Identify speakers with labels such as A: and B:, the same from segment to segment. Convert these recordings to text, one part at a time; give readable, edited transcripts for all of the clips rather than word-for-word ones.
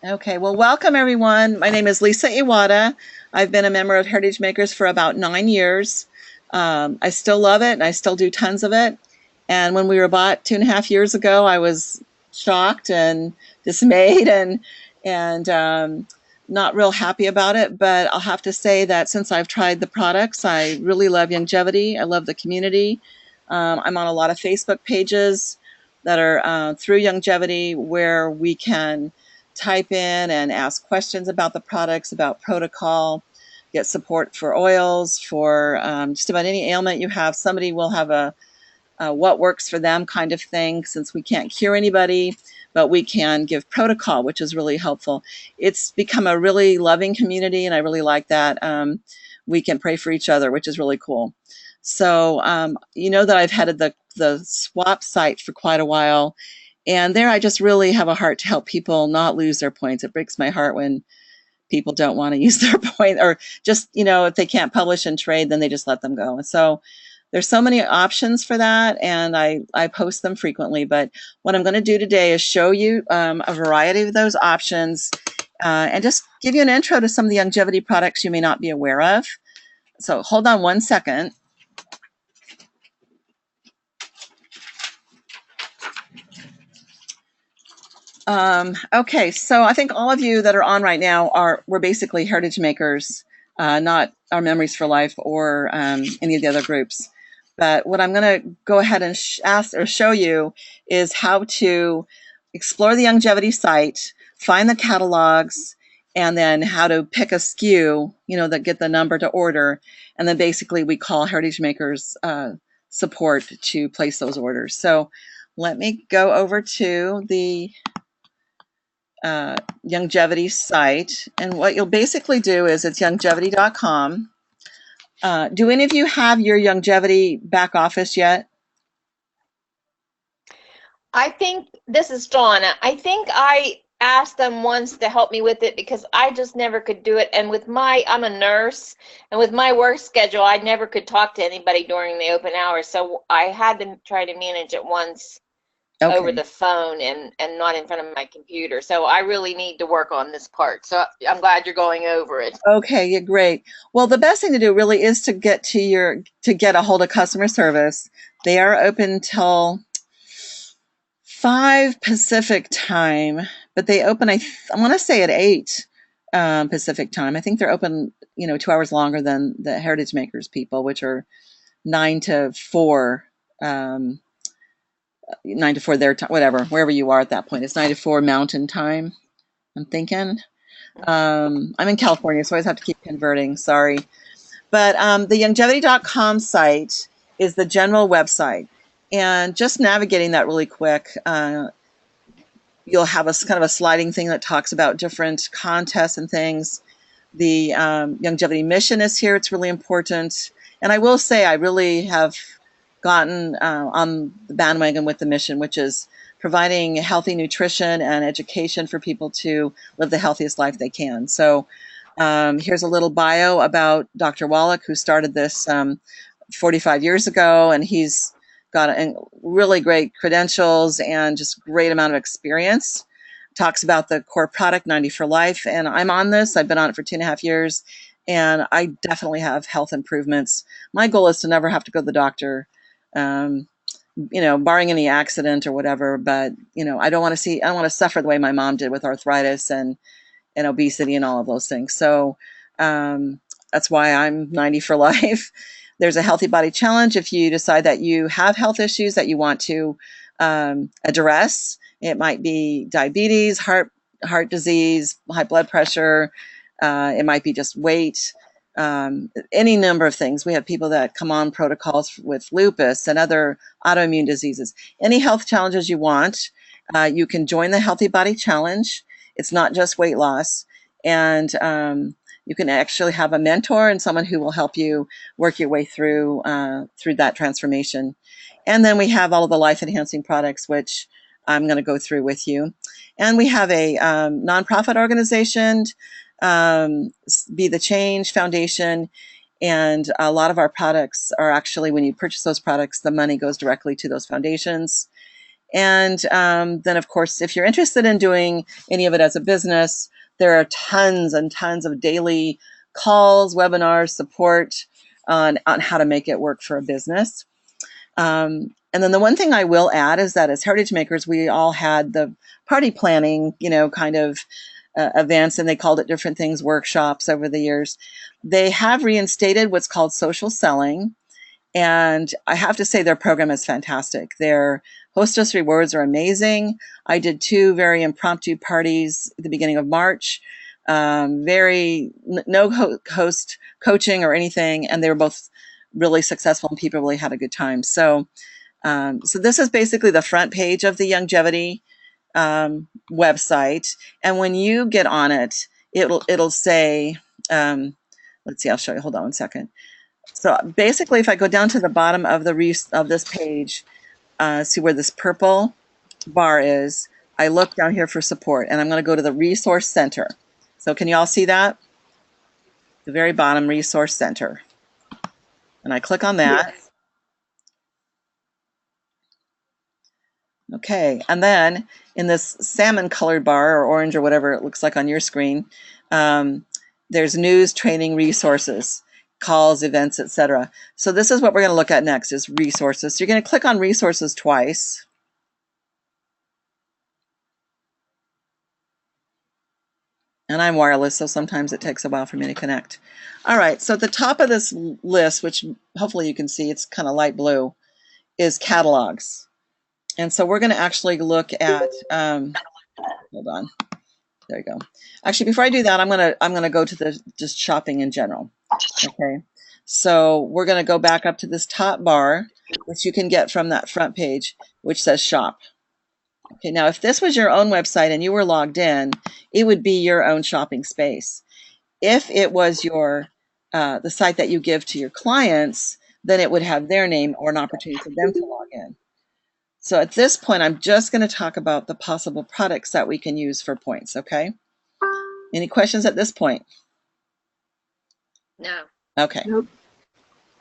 A: Okay, well, welcome everyone. My name is Lisa Iwata. I've been a member of Heritage Makers for about 9 years. I still love it and I still do tons of it. And when we were bought 2.5 years ago, I was shocked and dismayed and not real happy about it. But I'll have to say that since I've tried the products, I really love longevity. I love the community. I'm on a lot of Facebook pages that are through longevity where we can type in and ask questions about the products, about protocol, get support for oils, for just about any ailment you have. Somebody will have a what works for them kind of thing, since we can't cure anybody, but we can give protocol, which is really helpful. It's become a really loving community, and I really like that. We can pray for each other, which is really cool. So you know that I've headed the swap site for quite a while, and there I just really have a heart to help people not lose their points. It breaks my heart when people don't want to use their point, or just, if they can't publish and trade, then they just let them go. And so there's so many options for that, and I post them frequently. But what I'm going to do today is show you a variety of those options and just give you an intro to some of the longevity products you may not be aware of. So hold on one second. Okay, so I think all of you that are on right now we're basically Heritage Makers, not our Memories for Life or any of the other groups. But what I'm going to go ahead and ask or show you is how to explore the longevity site, find the catalogs, and then how to pick a SKU, that get the number to order, and then basically we call Heritage Makers support to place those orders. So let me go over to the longevity site, and what you'll basically do is it's longevity.com. Do any of you have your longevity back office yet?
B: I think this is Dawn. I think I asked them once to help me with it because I just never could do it. And I'm a nurse, and with my work schedule, I never could talk to anybody during the open hours. So I had to try to manage it once over
A: Okay.
B: the phone and not in front of my computer. So I really need to work on this part. So I'm glad you're going over it.
A: Okay, yeah, great. Well, the best thing to do really is to get a hold of customer service. They are open till 5 Pacific time, but they open, I want to say, at 8 Pacific time. I think they're open, 2 hours longer than the Heritage Makers people, which are 9 to 4, 9 to 4 their time, whatever, wherever you are at that point. It's 9 to 4 Mountain Time, I'm thinking. I'm in California, so I always have to keep converting. Sorry. But the longevity.com site is the general website. And just navigating that really quick, you'll have a kind of a sliding thing that talks about different contests and things. The longevity mission is here. It's really important. And I will say I really have gotten on the bandwagon with the mission, which is providing healthy nutrition and education for people to live the healthiest life they can. So here's a little bio about Dr. Wallach, who started this 45 years ago, and he's got really great credentials and just great amount of experience. Talks about the core product, 90 for Life, and I'm on this. I've been on it for 2.5 years, and I definitely have health improvements. My goal is to never have to go to the doctor, barring any accident or whatever. But I don't want to suffer the way my mom did with arthritis and obesity and all of those things. So that's why I'm 90 for Life. There's a Healthy Body Challenge if you decide that you have health issues that you want to address. It might be diabetes, heart disease, high blood pressure. It might be just weight, any number of things. We have people that come on protocols with lupus and other autoimmune diseases. Any health challenges you want, you can join the Healthy Body Challenge. It's not just weight loss. And you can actually have a mentor and someone who will help you work your way through that transformation. And then we have all of the life-enhancing products, which I'm going to go through with you. And we have a nonprofit organization, Be the Change Foundation, and a lot of our products are actually, when you purchase those products, the money goes directly to those foundations. And then, of course, if you're interested in doing any of it as a business, there are tons and tons of daily calls, webinars, support on how to make it work for a business. And then the one thing I will add is that as Heritage Makers, we all had the party planning, kind of events, and they called it different things, workshops over the years. They have reinstated what's called social selling. And I have to say their program is fantastic. Their hostess rewards are amazing. I did 2 very impromptu parties at the beginning of March. No host coaching or anything, and they were both really successful and people really had a good time. So this is basically the front page of the Longevity website. And when you get on it, it'll say, let's see, I'll show you. Hold on one second. So basically, if I go down to the bottom of this page, see where this purple bar is, I look down here for support, and I'm going to go to the Resource Center. So can you all see that? The very bottom, Resource Center. And I click on that. Yes. Okay, and then in this salmon colored bar, or orange, or whatever it looks like on your screen, there's news, training, resources, calls, events, etc. So this is what we're going to look at next, is resources. So you're going to click on resources twice. And I'm wireless, so sometimes it takes a while for me to connect. All right, so at the top of this list, which hopefully you can see, it's kind of light blue, is catalogs. And so we're going to actually look at, hold on, there you go. Actually, before I do that, I'm going to go to the just shopping in general. Okay, so we're going to go back up to this top bar, which you can get from that front page, which says shop. Okay, now if this was your own website and you were logged in, it would be your own shopping space. If it was your the site that you give to your clients, then it would have their name or an opportunity for them to log in. So at this point, I'm just going to talk about the possible products that we can use for points, okay? Any questions at this point?
B: No.
A: Okay. Nope.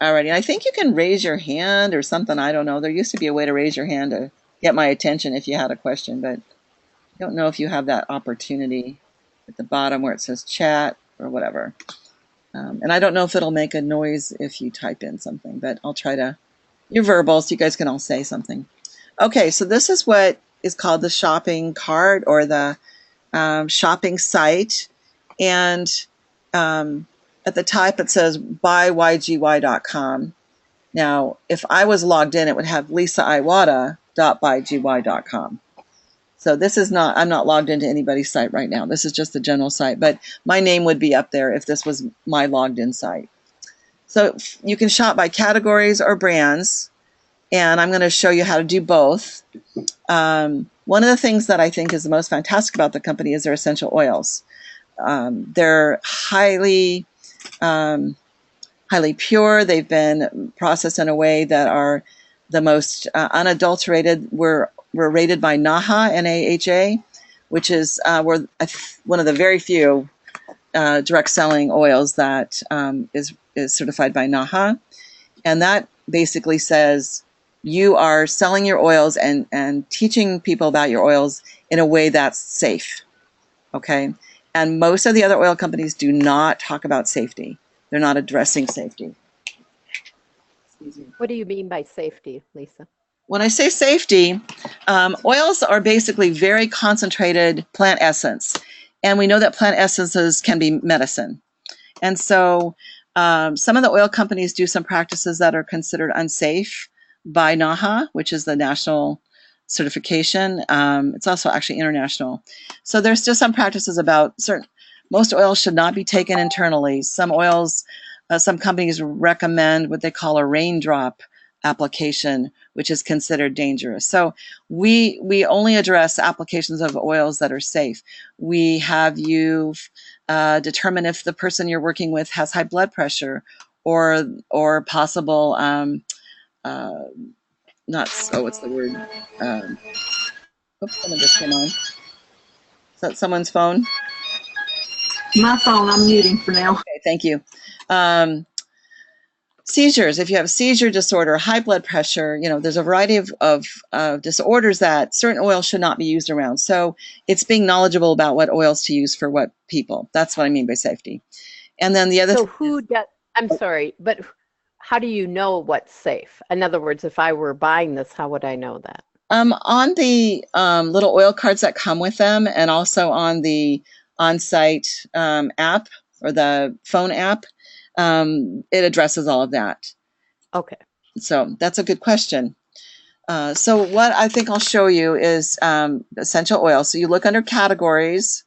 A: All righty. I think you can raise your hand or something. I don't know. There used to be a way to raise your hand to get my attention if you had a question, but I don't know if you have that opportunity at the bottom where it says chat or whatever. And I don't know if it'll make a noise if you type in something, but I'll try to. You're verbal, so you guys can all say something. Okay, so this is what is called the shopping cart or the shopping site. And at the top it says buyygy.com. Now, if I was logged in, it would have lisaiwata.buyygy.com. So this is not, I'm not logged into anybody's site right now. This is just the general site, but my name would be up there if this was my logged in site. So you can shop by categories or brands. And I'm going to show you how to do both. One of the things that I think is the most fantastic about the company is their essential oils. They're highly pure. They've been processed in a way that are the most unadulterated. We're rated by NAHA, N-A-H-A, which is we're one of the very few direct selling oils that is certified by NAHA. And that basically says you are selling your oils and teaching people about your oils in a way that's safe, okay? And most of the other oil companies do not talk about safety. They're not addressing safety.
C: What do you mean by safety, Lisa?
A: When I say safety, oils are basically very concentrated plant essence. And we know that plant essences can be medicine. And so some of the oil companies do some practices that are considered unsafe by NAHA, which is the national certification. It's also actually international. So there's just some practices about most oils should not be taken internally. Some oils, some companies recommend what they call a raindrop application, which is considered dangerous. So we only address applications of oils that are safe. We have you determine if the person you're working with has high blood pressure or possible what's the word? Oops, someone just came on. Is that someone's phone?
D: My phone, I'm muting for now.
A: Okay, thank you. Seizures, if you have seizure disorder, high blood pressure, there's a variety of disorders that certain oils should not be used around. So it's being knowledgeable about what oils to use for what people. That's what I mean by safety. And then the other
C: So
A: thing
C: who does, I'm sorry, but how do you know what's safe? In other words, if I were buying this, how would I know that?
A: on the little oil cards that come with them, and also on the on-site app or the phone app, it addresses all of that.
C: Okay.
A: So that's a good question. So what I think I'll show you is essential oils. So you look under categories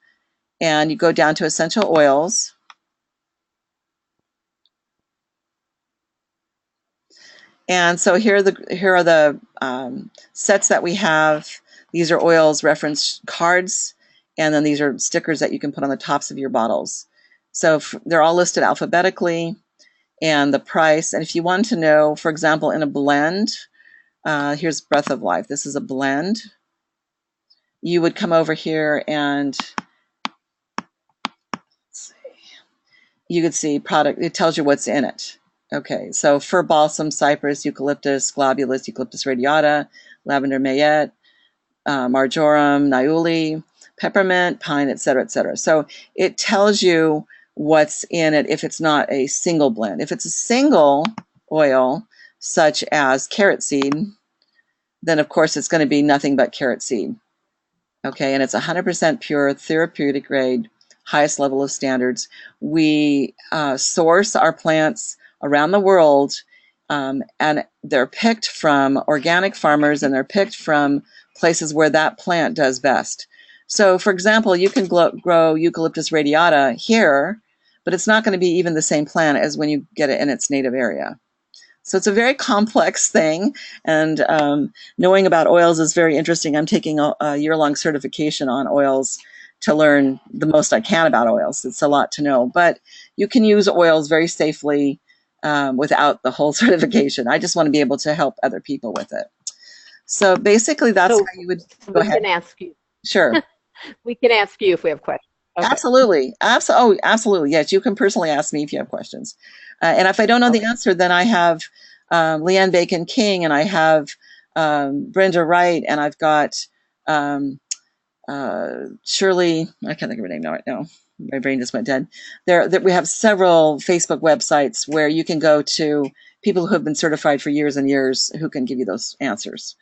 A: and you go down to essential oils. And so here are the sets that we have. These are oils reference cards, and then these are stickers that you can put on the tops of your bottles. So they're all listed alphabetically and the price. And if you want to know, for example, in a blend, here's Breath of Life. This is a blend. You would come over here and you could see product. It tells you what's in it. Okay, so fir balsam, cypress, eucalyptus, globulus, eucalyptus radiata, lavender mayette, marjoram, niaouli, peppermint, pine, etc., etc. So it tells you what's in it if it's not a single blend. If it's a single oil, such as carrot seed, then of course it's going to be nothing but carrot seed. Okay, and it's 100% pure, therapeutic grade, highest level of standards. We source our plants around the world, and they're picked from organic farmers, and they're picked from places where that plant does best. So, for example, you can grow Eucalyptus radiata here, but it's not going to be even the same plant as when you get it in its native area. So it's a very complex thing, and knowing about oils is very interesting. I'm taking a year-long certification on oils to learn the most I can about oils. It's a lot to know, but you can use oils very safely without the whole certification. I just want to be able to help other people with it. So basically, that's
C: So
A: how you would go
C: we
A: ahead.
C: can ask you.
A: Sure.
C: We can ask you if we have questions. Okay.
A: Absolutely. Oh, absolutely. Yes, you can personally ask me if you have questions. And if I don't know the answer, then I have Leanne Bacon King, and I have Brenda Wright, and I've got Shirley. I can't think of her name right now. My brain just went dead. We have several Facebook websites where you can go to people who have been certified for years and years who can give you those answers.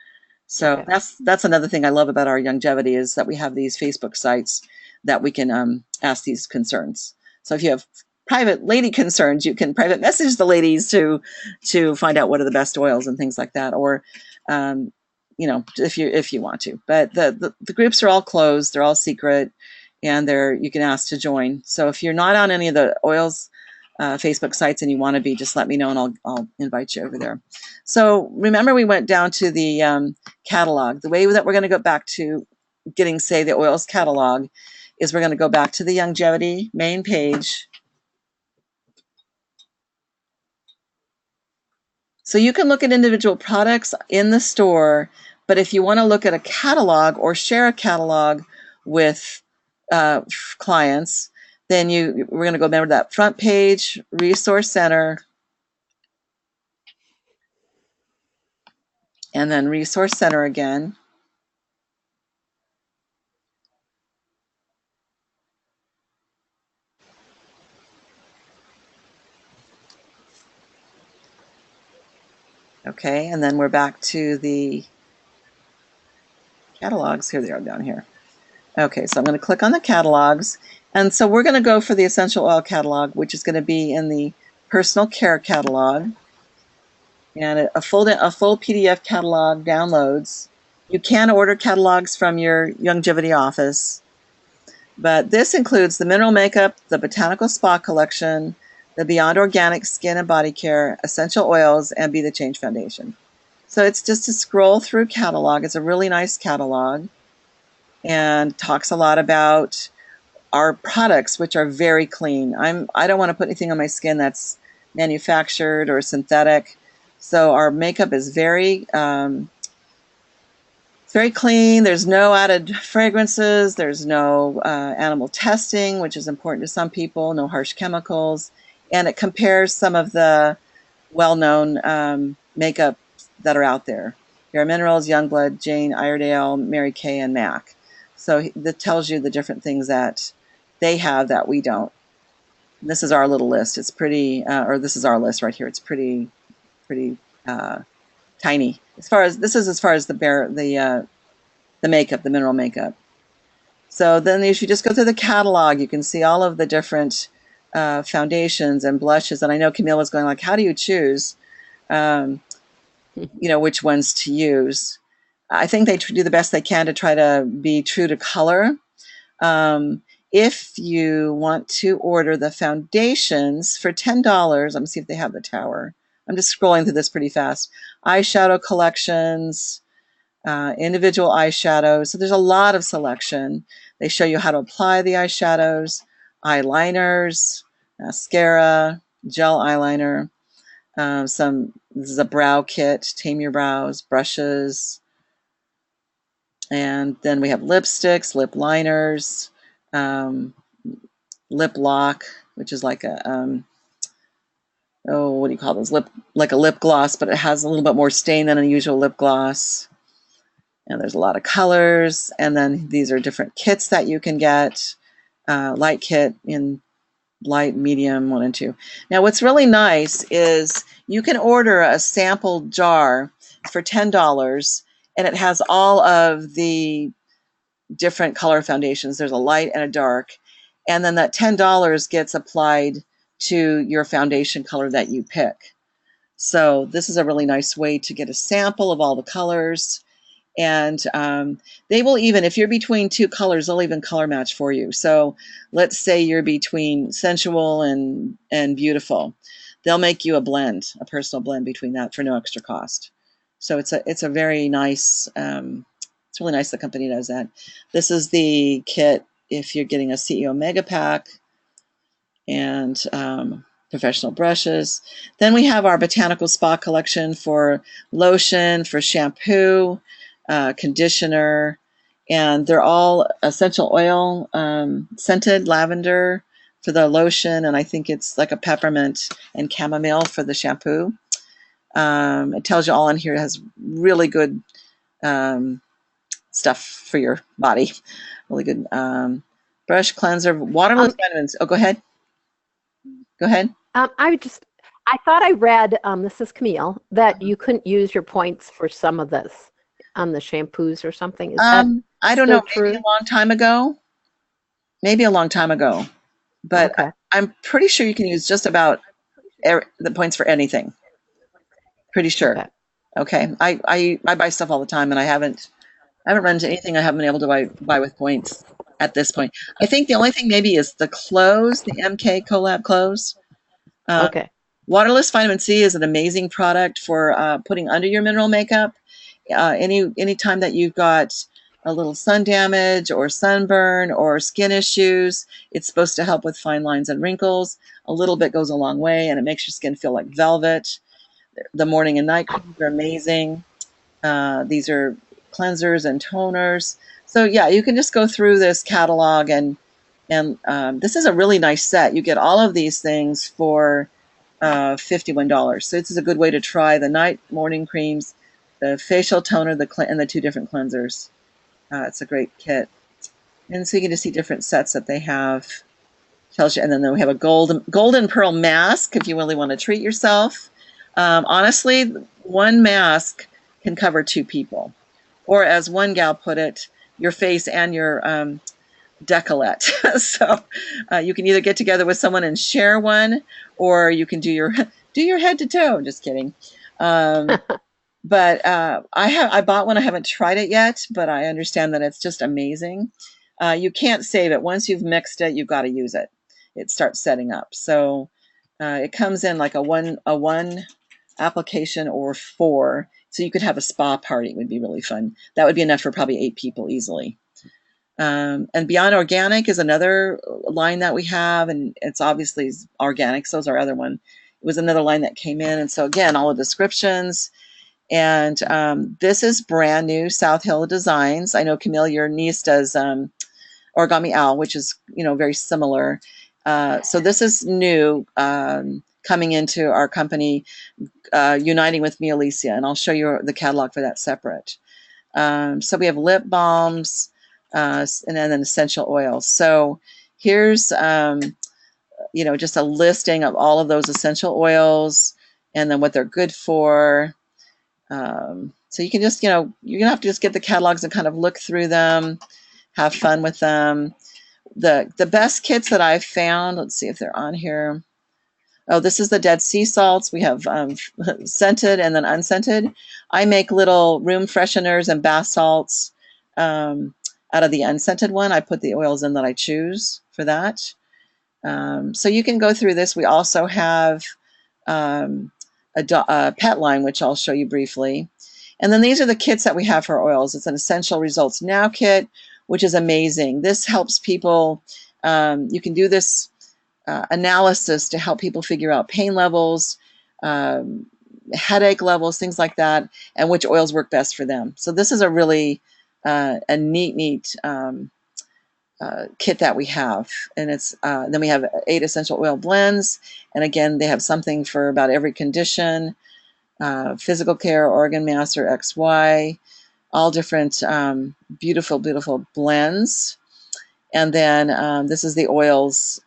A: So
C: Okay.
A: that's another thing I love about our longevity is that we have these Facebook sites that we can ask these concerns. So if you have private lady concerns, you can private message the ladies to find out what are the best oils and things like that, or if you want to. But the groups are all closed, they're all secret, and you can ask to join. So if you're not on any of the oils Facebook sites and you want to be, just let me know and I'll invite you over there. So remember, we went down to the catalog. The way that we're going to go back to getting, say, the oils catalog is we're going to go back to the longevity main page. So you can look at individual products in the store, but if you want to look at a catalog or share a catalog with clients, then we're going to go remember that front page, Resource Center, and then Resource Center again. Okay, and then we're back to the catalogs. Here they are down here. Okay, so I'm going to click on the catalogs. And so we're going to go for the essential oil catalog, which is going to be in the personal care catalog. And a full PDF catalog downloads. You can order catalogs from your longevity office. But this includes the mineral makeup, the botanical spa collection, the Beyond Organic Skin and Body Care, essential oils, and Be the Change Foundation. So it's just a scroll through catalog. It's a really nice catalog and talks a lot about our products, which are very clean. I don't want to put anything on my skin that's manufactured or synthetic. So our makeup is very clean. There's no added fragrances. There's no animal testing, which is important to some people, no harsh chemicals. And it compares some of the well-known makeup that are out there. Bare Minerals, Youngblood, Jane Iredale, Mary Kay, and MAC. So that tells you the different things that they have that we don't. And this is our little list. It's pretty, or this is our list right here. It's pretty tiny. As far as the makeup, the mineral makeup. So then if you just go through the catalog, you can see all of the different foundations and blushes. And I know Camille was going like, how do you choose, which ones to use? I think they do the best they can to try to be true to color. If you want to order the foundations for $10, let me see if they have the tower. I'm just scrolling through this pretty fast. Eyeshadow collections, individual eyeshadows. So there's a lot of selection. They show you how to apply the eyeshadows, eyeliners, mascara, gel eyeliner. This is a brow kit, tame your brows, brushes. And then we have lipsticks, lip liners, lip lock, which is like a, what do you call those? Like a lip gloss, but it has a little bit more stain than a usual lip gloss. And there's a lot of colors. And then these are different kits that you can get. Light kit in light, medium, 1 and 2. Now, what's really nice is you can order a sample jar for $10, and it has all of the different color foundations. There's a light and a dark. And then that $10 gets applied to your foundation color that you pick. So this is a really nice way to get a sample of all the colors. And they will even, if you're between two colors, they'll even color match for you. So let's say you're between sensual and beautiful. They'll make you a blend, a personal blend between that for no extra cost. So it's a very nice, it's really nice the company does that. This is the kit if you're getting a CEO Mega Pack and professional brushes. Then we have our Botanical Spa collection for lotion, for shampoo, conditioner, and they're all essential oil scented lavender for the lotion, and I think it's like a peppermint and chamomile for the shampoo. It tells you all in here. It has really good stuff for your body. Really good brush cleanser, waterless vitamins. Oh, go ahead. Go ahead.
C: I thought I read, this is Camille, that you couldn't use your points for some of this on the shampoos or something. Is that
A: I don't know,
C: true?
A: maybe a long time ago. But
C: okay.
A: I'm pretty sure you can use just about the points for anything. Pretty sure. Okay. I buy stuff all the time, and I haven't run into anything I haven't been able to buy with points at this point. I think the only thing maybe is the clothes, the MK collab clothes.
C: Okay.
A: Waterless vitamin C is an amazing product for putting under your mineral makeup. Any time that you've got a little sun damage or sunburn or skin issues, it's supposed to help with fine lines and wrinkles. A little bit goes a long way, and it makes your skin feel like velvet. The morning and night creams are amazing. These are cleansers and toners. So yeah, you can just go through this catalog, and this is a really nice set. You get all of these things for $51. So this is a good way to try the night morning creams, the facial toner, and the 2 different cleansers. It's a great kit. And so you can just see different sets that they have. Tells you, and then we have a golden pearl mask if you really want to treat yourself. Honestly, one mask can cover 2 people. Or as one gal put it, your face and your decolleté. So you can either get together with someone and share one, or you can do your head to toe. Just kidding. But I bought one. I haven't tried it yet, but I understand that it's just amazing. You can't save it. Once you've mixed it, you've got to use it. It starts setting up. So it comes in like a one application or 4. So you could have a spa party. It would be really fun. That would be enough for probably 8 people easily. And Beyond Organic is another line that we have, and it's obviously organic. So is our other one. It was another line that came in. And so again, all the descriptions. And this is brand new, South Hill Designs. I know, Camille, your niece does Origami Owl, which is, very similar. So this is new. coming into our company, uniting with Mealicia, and I'll show you the catalog for that separate. So we have lip balms, and then essential oils. So here's just a listing of all of those essential oils and then what they're good for. So you can just, you're gonna have to just get the catalogs and kind of look through them, have fun with them. The best kits that I've found, let's see if they're on here. Oh, this is the Dead Sea salts. We have scented and then unscented. I make little room fresheners and bath salts out of the unscented one. I put the oils in that I choose for that. So you can go through this. We also have a pet line, which I'll show you briefly. And then these are the kits that we have for oils. It's an Essential Results Now kit, which is amazing. This helps people. You can do this analysis to help people figure out pain levels, headache levels, things like that, and which oils work best for them. So this is a really a neat kit that we have, and it's then we have 8 essential oil blends, and again they have something for about every condition, physical care, organ master, XY, all different beautiful blends. And then this is the oils.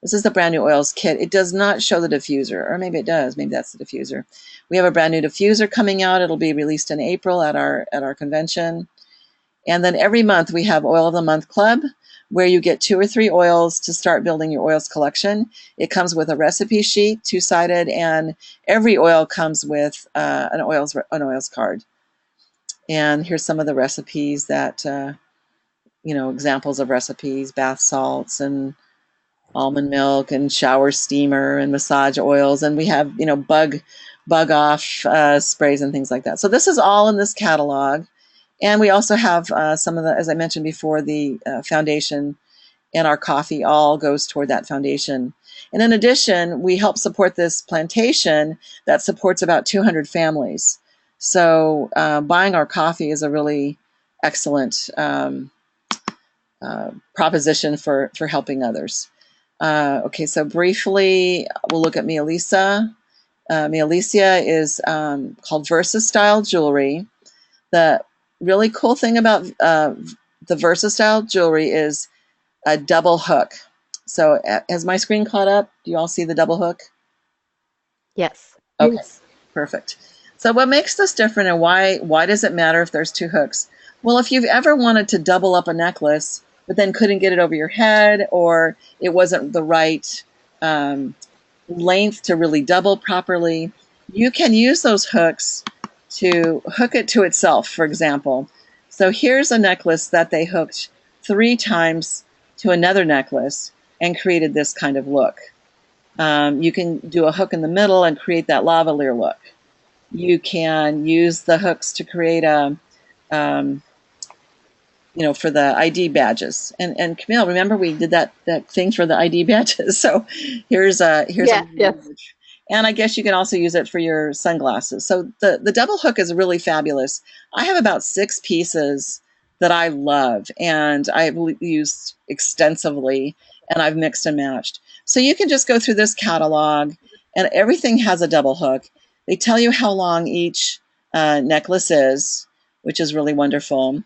A: This is the brand new oils kit. It does not show the diffuser, or maybe it does. Maybe that's the diffuser. We have a brand new diffuser coming out. It'll be released in April at our convention. And then every month we have Oil of the Month Club, where you get 2 or 3 oils to start building your oils collection. It comes with a recipe sheet, 2-sided, and every oil comes with an oils card. And here's some of the recipes that, examples of recipes: bath salts and almond milk and shower steamer and massage oils. And we have, bug off sprays and things like that. So this is all in this catalog. And we also have some of the, as I mentioned before, the foundation, and our coffee all goes toward that foundation. And in addition, we help support this plantation that supports about 200 families. So buying our coffee is a really excellent proposition for helping others. Okay, so briefly, we'll look at Mealicia. Mealicia is called Versa Style Jewelry. The really cool thing about the Versa Style Jewelry is a double hook. So has my screen caught up? Do you all see the double hook?
C: Yes.
A: Okay,
C: Yes.
A: perfect. So what makes this different, and why does it matter if there's 2 hooks? Well, if you've ever wanted to double up a necklace, but then couldn't get it over your head, or it wasn't the right length to really double properly, you can use those hooks to hook it to itself, for example. So here's a necklace that they hooked 3 times to another necklace and created this kind of look. You can do a hook in the middle and create that lavalier look. You can use the hooks to create a, for the ID badges. And Camille, remember we did that thing for the ID badges. So here's a image. And I guess you can also use it for your sunglasses. So the double hook is really fabulous. I have about 6 pieces that I love, and I've used extensively, and I've mixed and matched. So you can just go through this catalog, and everything has a double hook. They tell you how long each necklace is, which is really wonderful.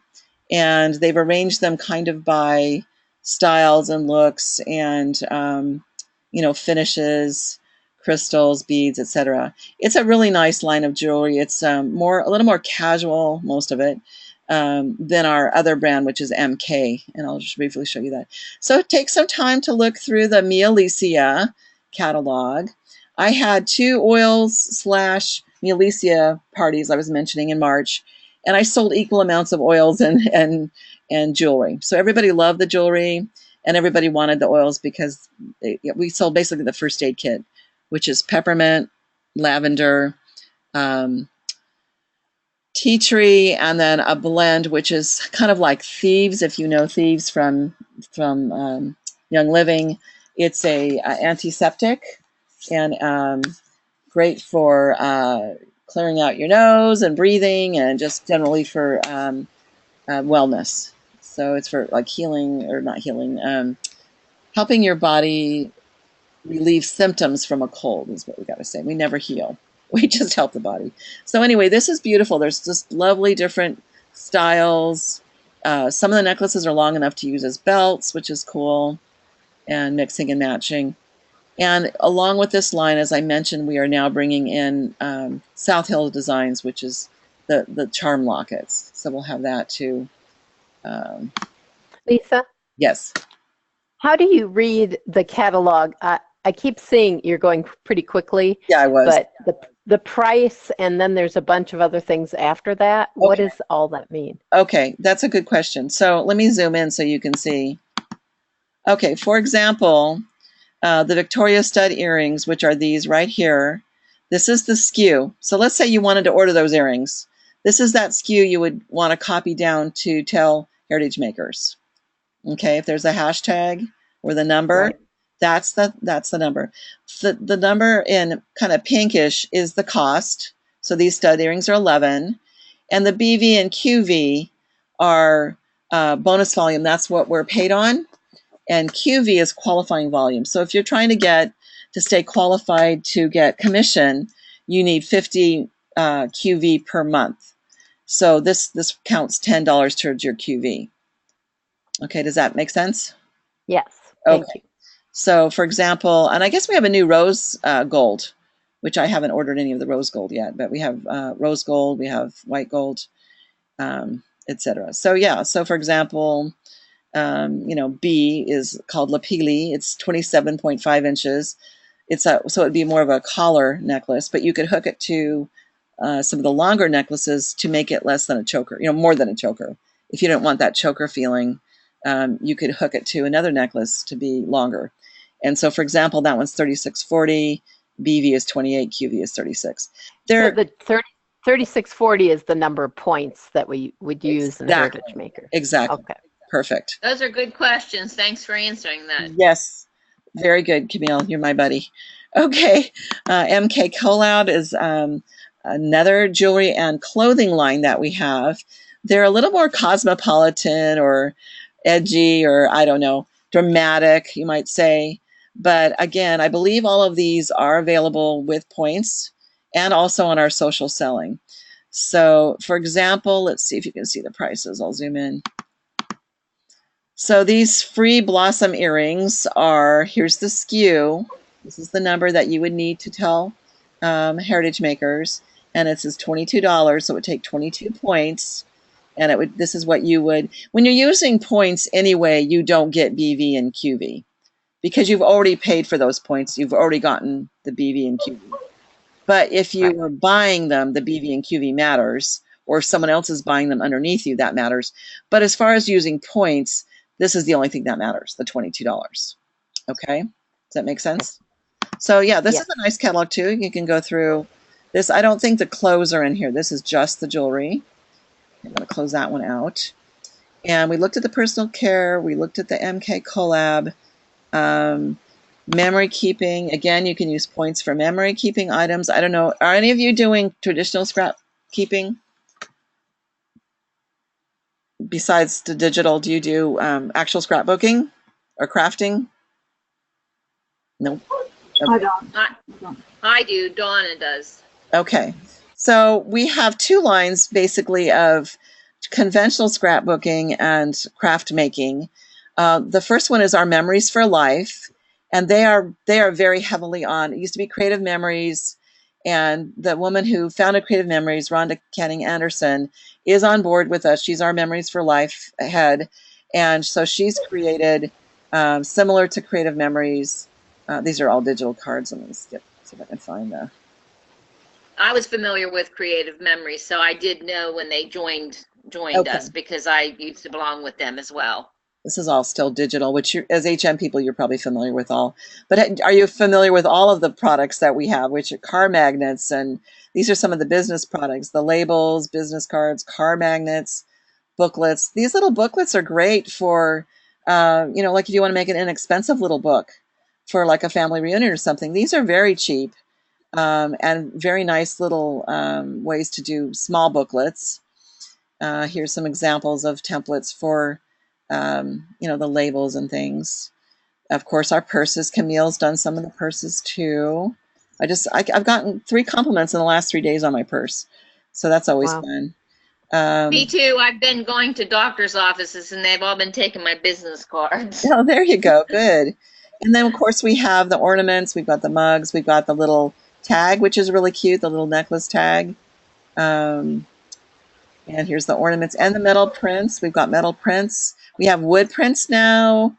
A: And they've arranged them kind of by styles and looks and, finishes, crystals, beads, etc. It's a really nice line of jewelry. It's a little more casual, most of it, than our other brand, which is MK. And I'll just briefly show you that. So take some time to look through the Mealicia catalog. I had 2 oils / Mealicia parties I was mentioning in March, and I sold equal amounts of oils and jewelry. So everybody loved the jewelry, and everybody wanted the oils because we sold basically the first aid kit, which is peppermint, lavender, tea tree, and then a blend which is kind of like Thieves, if you know Thieves from Young Living. It's a antiseptic and great for clearing out your nose and breathing, and just generally for wellness. So it's for like healing, or not healing, helping your body relieve symptoms from a cold is what we got to say. We never heal. We just help the body. So anyway, this is beautiful. There's just lovely different styles. Some of the necklaces are long enough to use as belts, which is cool, and mixing and matching. And along with this line, as I mentioned, we are now bringing in South Hill Designs, which is the charm lockets. So we'll have that too.
C: Lisa,
A: Yes.
C: how do you read the catalog? I keep seeing you're going pretty quickly.
A: Yeah, I was.
C: But the price, and then there's a bunch of other things after that. What
A: Okay.
C: does all that mean?
A: Okay, that's a good question. So let me zoom in so you can see. Okay, for example, the Victoria stud earrings, which are these right here. This is the SKU. So let's say you wanted to order those earrings. This is that SKU you would want to copy down to tell Heritage Makers. Okay, if there's a hashtag or the number,
C: Right.
A: that's the number. The number in kind of pinkish is the cost. So these stud earrings are 11, and the BV and QV are bonus volume. That's what we're paid on, and QV is qualifying volume. So if you're trying to stay qualified to get commission, you need 50 QV per month. So this counts $10 towards your QV. Okay, does that make sense?
C: Yes. Thank you.
A: So, for example, and I guess we have a new rose gold, which I haven't ordered any of the rose gold yet, but we have rose gold, we have white gold, etc. So, yeah. So, for example, B is called Lapili. It's 27.5 inches. So it'd be more of a collar necklace, but you could hook it to some of the longer necklaces to make it less than a choker, more than a choker. If you don't want that choker feeling, you could hook it to another necklace to be longer. And so, for example, that one's 3640, BV is 28, QV is 36.
C: So the 3640 is the number of points that we would use in Heritage Maker.
A: Exactly.
C: Okay.
A: Perfect.
B: Those are good questions. Thanks for answering that.
A: Yes. Very good, Camille. You're my buddy. Okay. MK Collab is another jewelry and clothing line that we have. They're a little more cosmopolitan or edgy, or I don't know, dramatic, you might say. But again, I believe all of these are available with points and also on our social selling. So, for example, let's see if you can see the prices. I'll zoom in. So these free blossom earrings are, here's the SKU. This is the number that you would need to tell Heritage Makers. And it says $22, so it would take 22 points. And this is what you would, when you're using points anyway, you don't get BV and QV. Because you've already paid for those points. You've already gotten the BV and QV. But if you were buying them, the BV and QV matters. Or if someone else is buying them underneath you, that matters. But as far as using points, this is the only thing that matters, the $22. Okay? Does that make sense? So yeah, this is a nice catalog too. You can go through this. I don't think the clothes are in here. This is just the jewelry. I'm going to close that one out. And we looked at the personal care. We looked at the MK Collab. Memory keeping. Again, you can use points for memory keeping items. I don't know. Are any of you doing traditional scrap keeping? Besides the digital, do you do actual scrapbooking or crafting? Nope. Okay.
D: I don't.
B: I do. Donna does.
A: Okay. So we have two lines basically of conventional scrapbooking and craft making. The first one is our Memories for Life, and they are very heavily on. It used to be Creative Memories, and the woman who founded Creative Memories, Rhonda Canning Anderson, is on board with us. She's our Memories for Life head, and so she's created similar to Creative Memories. These are all digital cards. Let me skip see if I can find the.
B: I was familiar with Creative Memories, so I did know when they joined us because I used to belong with them as well.
A: This is all still digital, which as HM people, you're probably familiar with all. But are you familiar with all of the products that we have, which are car magnets? And these are some of the business products, the labels, business cards, car magnets, booklets. These little booklets are great for, like if you want to make an inexpensive little book for like a family reunion or something. These are very cheap and very nice little ways to do small booklets. Here's some examples of templates for the labels and things. Of course, our purses. Camille's done some of the purses too. I've gotten 3 compliments in the last 3 days on my purse, so that's always
C: Wow.
A: fun.
B: Me too. I've been going to doctor's offices and they've all been taking my business cards.
A: Oh, there you go. Good. And then, of course, we have the ornaments. We've got the mugs. We've got the little tag, which is really cute, the little necklace tag. Um, and here's the ornaments and the metal prints. We've got metal prints. We have wood prints now,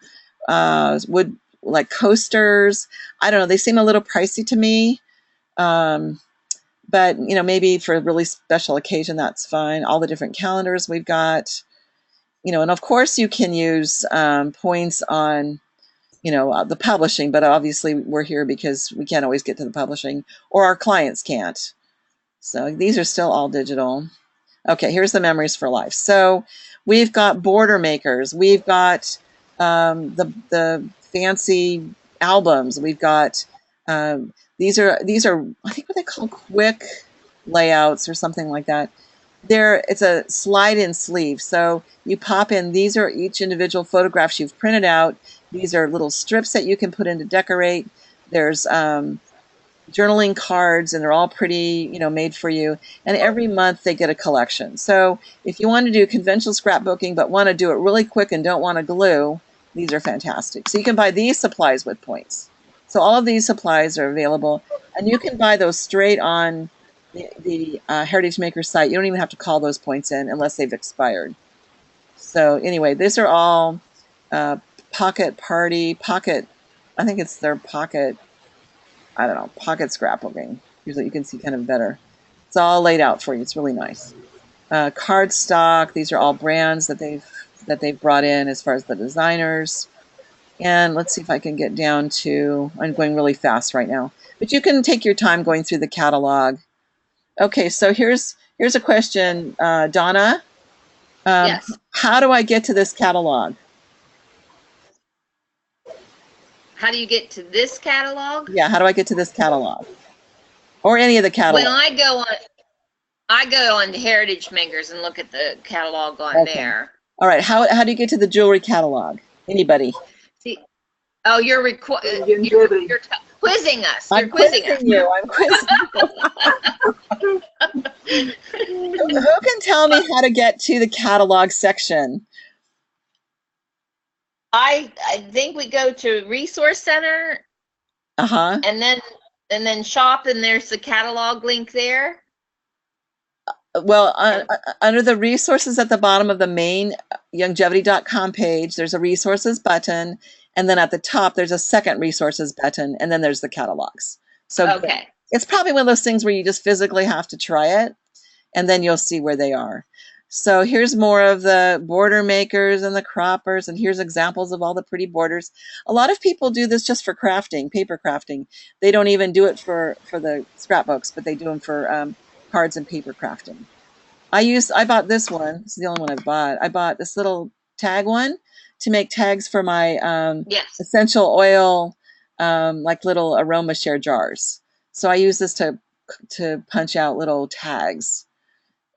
A: wood like coasters. I don't know. They seem a little pricey to me. But, maybe for a really special occasion, that's fine. All the different calendars we've got, and of course you can use points on the publishing, but obviously we're here because we can't always get to the publishing, or our clients can't. So these are still all digital. Okay, here's the Memories for Life. So we've got border makers. We've got the fancy albums. We've got these are I think what they call quick layouts or something like that. It's a slide-in sleeve. So you pop in, these are each individual photographs you've printed out. These are little strips that you can put in to decorate. There's journaling cards, and they're all pretty, made for you. And every month they get a collection. So if you want to do conventional scrapbooking but want to do it really quick and don't want to glue, these are fantastic. So you can buy these supplies with points. So all of these supplies are available, and you can buy those straight on the Heritage Maker site. You don't even have to call those points in unless they've expired. So anyway, these are all pocket, I think it's their pocket, I don't know, pocket scrapbooking. Here's what you can see kind of better. It's all laid out for you. It's really nice. Cardstock. These are all brands that they've brought in as far as the designers. And let's see if I can get down to, I'm going really fast right now, but you can take your time going through the catalog. Okay, so here's a question, Donna.
B: Yes.
A: How do I get to this catalog?
B: How do you get to this catalog?
A: Yeah, how do I get to this catalog? Or any of the catalogs?
B: When I go on Heritage Makers and look at the catalog on there.
A: All right, how do you get to the jewelry catalog? Anybody?
B: See, oh, you're quizzing us. You're quizzing us.
A: I'm quizzing you. Who can tell me how to get to the catalog section?
B: I think we go to Resource Center. And then shop, and there's the catalog link there.
A: Well, under the resources at the bottom of the main Youngevity.com page, there's a resources button, and then at the top there's a second resources button, and then there's the catalogs. So
B: okay.
A: It's probably one of those things where you just physically have to try it, and then you'll see where they are. So here's more of the border makers and the croppers, and here's examples of all the pretty borders. A lot of people do this just for crafting, paper crafting. They don't even do it for the scrapbooks, but they do them for cards and paper crafting. I bought this one. This is the only one I've bought. I bought this little tag one to make tags for my essential oil, like little aroma share jars. So I use this to punch out little tags.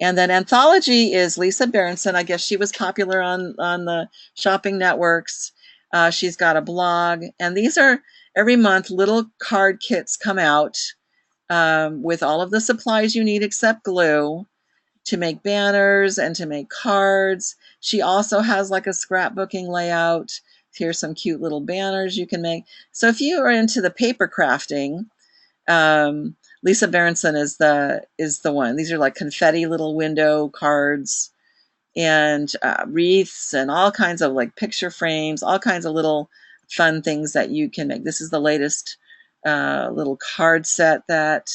A: And then Anthology is Lisa Berenson. I guess she was popular on the shopping networks. She's got a blog, and these are every month little card kits come out with all of the supplies you need except glue to make banners and to make cards. She also has like a scrapbooking layout. Here's some cute little banners you can make. So if you are into the paper crafting, Lisa Berenson is the one. These are like confetti little window cards and wreaths and all kinds of like picture frames, all kinds of little fun things that you can make. This is the latest little card set that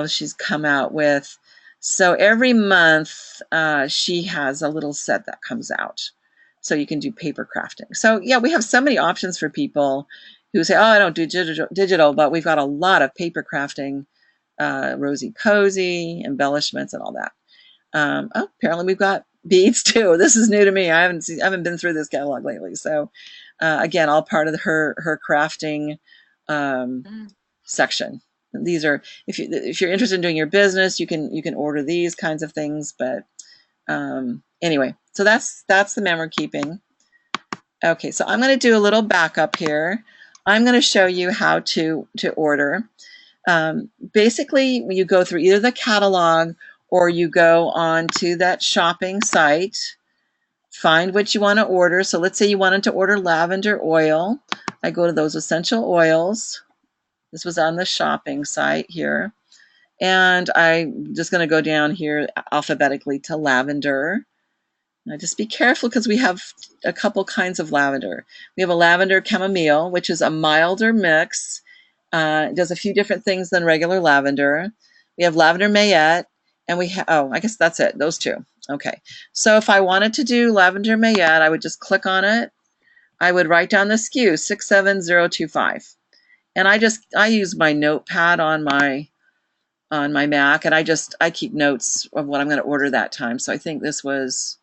A: she's come out with. So every month she has a little set that comes out. So you can do paper crafting. So yeah, we have so many options for people who say, oh, I don't do digital, but we've got a lot of paper crafting, rosy cozy, embellishments, and all that. Apparently we've got beads too. This is new to me. I haven't been through this catalog lately. So again, all part of her crafting section. These are, if you're interested in doing your business, you can order these kinds of things. But anyway, so that's the memory keeping. Okay, so I'm going to do a little backup here. I'm going to show you how to order. Basically, you go through either the catalog or you go on to that shopping site, find what you want to order. So let's say you wanted to order lavender oil. I go to those essential oils. This was on the shopping site here. And I'm just going to go down here alphabetically to lavender. Now just be careful because we have a couple kinds of lavender. We have a lavender chamomile, which is a milder mix. It does a few different things than regular lavender. We have lavender mayette, and we have, oh, I guess that's it, those two. Okay, so if I wanted to do lavender mayette, I would just click on it. I would write down the SKU, 67025. And I use my notepad on my Mac, and I keep notes of what I'm going to order that time. So I think this is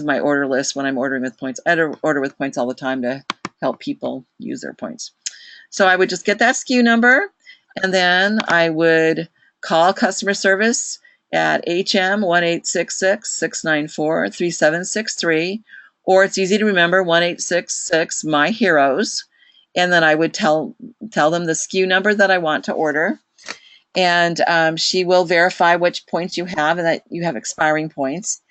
A: my order list when I'm ordering with points. I order with points all the time to help people use their points. So I would just get that SKU number, and then I would call customer service at HM 1-866-694-3763, or it's easy to remember, 1-866 My Heroes, and then I would tell them the SKU number that I want to order, and she will verify which points you have and that you have expiring points,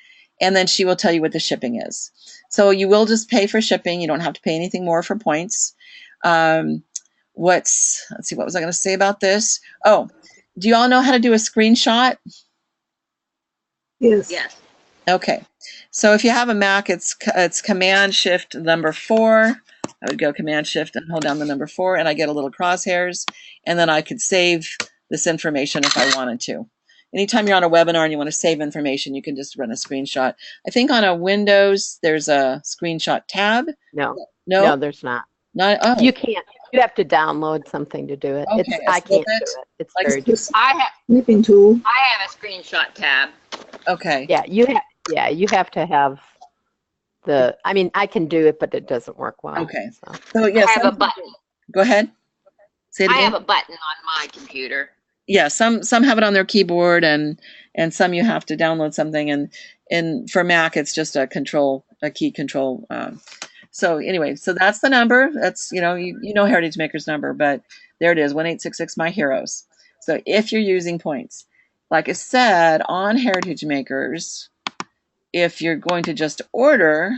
A: and then she will tell you what the shipping is. So you will just pay for shipping. You don't have to pay anything more for points. Let's see, what was I going to say about this? Oh, do you all know how to do a screenshot?
D: Yes.
B: Yes.
A: Okay, so if you have a Mac, it's Command Shift number 4. I would go Command Shift and hold down the number 4, and I get a little crosshairs, and then I could save this information if I wanted to. Anytime you're on a webinar and you want to save information, you can just run a screenshot. I think on a Windows there's a screenshot tab.
C: No, there's not.
A: Oh.
C: You can't. You have to download something to do it.
A: Okay,
C: I can't do it. It's
A: like
C: very difficult.
B: I
D: Snipping tool.
B: have a screenshot tab.
A: Okay.
C: Yeah, you have to have the. I mean, I can do it, but it doesn't work well.
A: Okay.
C: So.
A: So yes,
B: I have a button.
A: Go ahead. Say it
B: I
A: again.
B: have a button on my computer.
A: Yeah, some have it on their keyboard, and some you have to download something, and for Mac it's just a key control. So anyway, so that's the number. That's you know Heritage Maker's number, but there it is, 1-866 My Heroes. So if you're using points, like I said, on Heritage Makers, if you're going to just order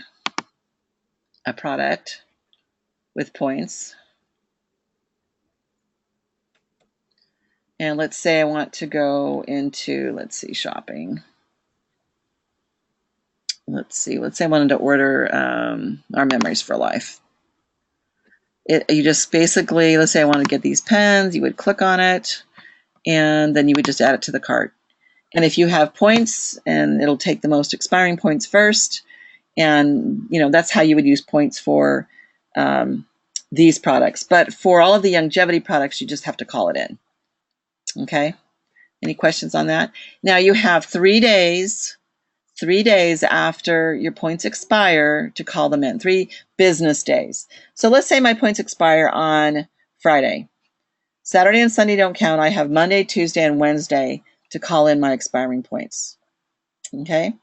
A: a product with points, and let's say I want to go into, let's see, shopping. Let's say I wanted to order our Memories for Life. You just basically, let's say I want to get these pens, you would click on it, and then you would just add it to the cart. And if you have points, and it'll take the most expiring points first, and that's how you would use points for these products. But for all of the longevity products, you just have to call it in. Okay? Any questions on that? Now you have 3 days after your points expire to call them in, 3 business days. So let's say my points expire on Friday. Saturday and Sunday don't count. I have Monday, Tuesday, and Wednesday to call in my expiring points. Okay?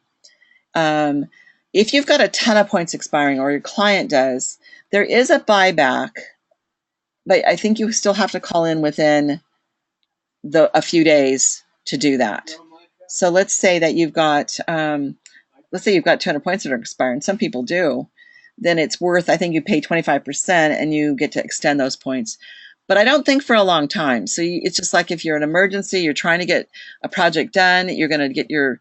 A: If you've got a ton of points expiring, or your client does, there is a buyback, but I think you still have to call in within a few days to do that. So let's say that you've got, 200 points that are expiring. Some people do. Then it's worth, I think you pay 25% and you get to extend those points. But I don't think for a long time. So it's just like if you're an emergency, you're trying to get a project done, you're going to get your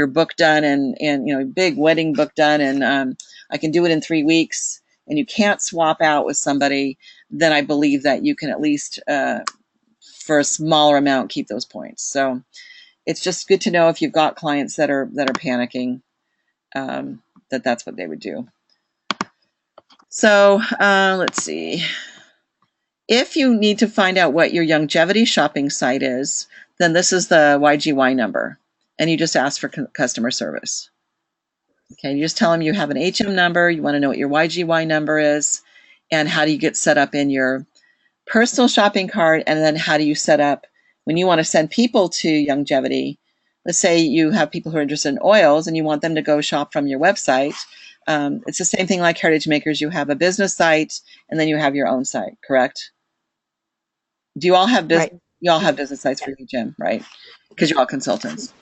A: book done and big wedding book done, and I can do it in 3 weeks, and you can't swap out with somebody, then I believe that you can at least, for a smaller amount, keep those points. So it's just good to know if you've got clients that are panicking, that's what they would do. So let's see. If you need to find out what your longevity shopping site is, then this is the YGY number, and you just ask for customer service. Okay, you just tell them you have an HM number, you want to know what your YGY number is, and how do you get set up in your personal shopping cart, and then how do you set up when you want to send people to longevity. Let's say you have people who are interested in oils and you want them to go shop from your website. It's the same thing like Heritage Makers. You have a business site, and then you have your own site, correct? Do you all have business?
C: Right.
A: You all have business sites for your gym, right? Because you're all consultants.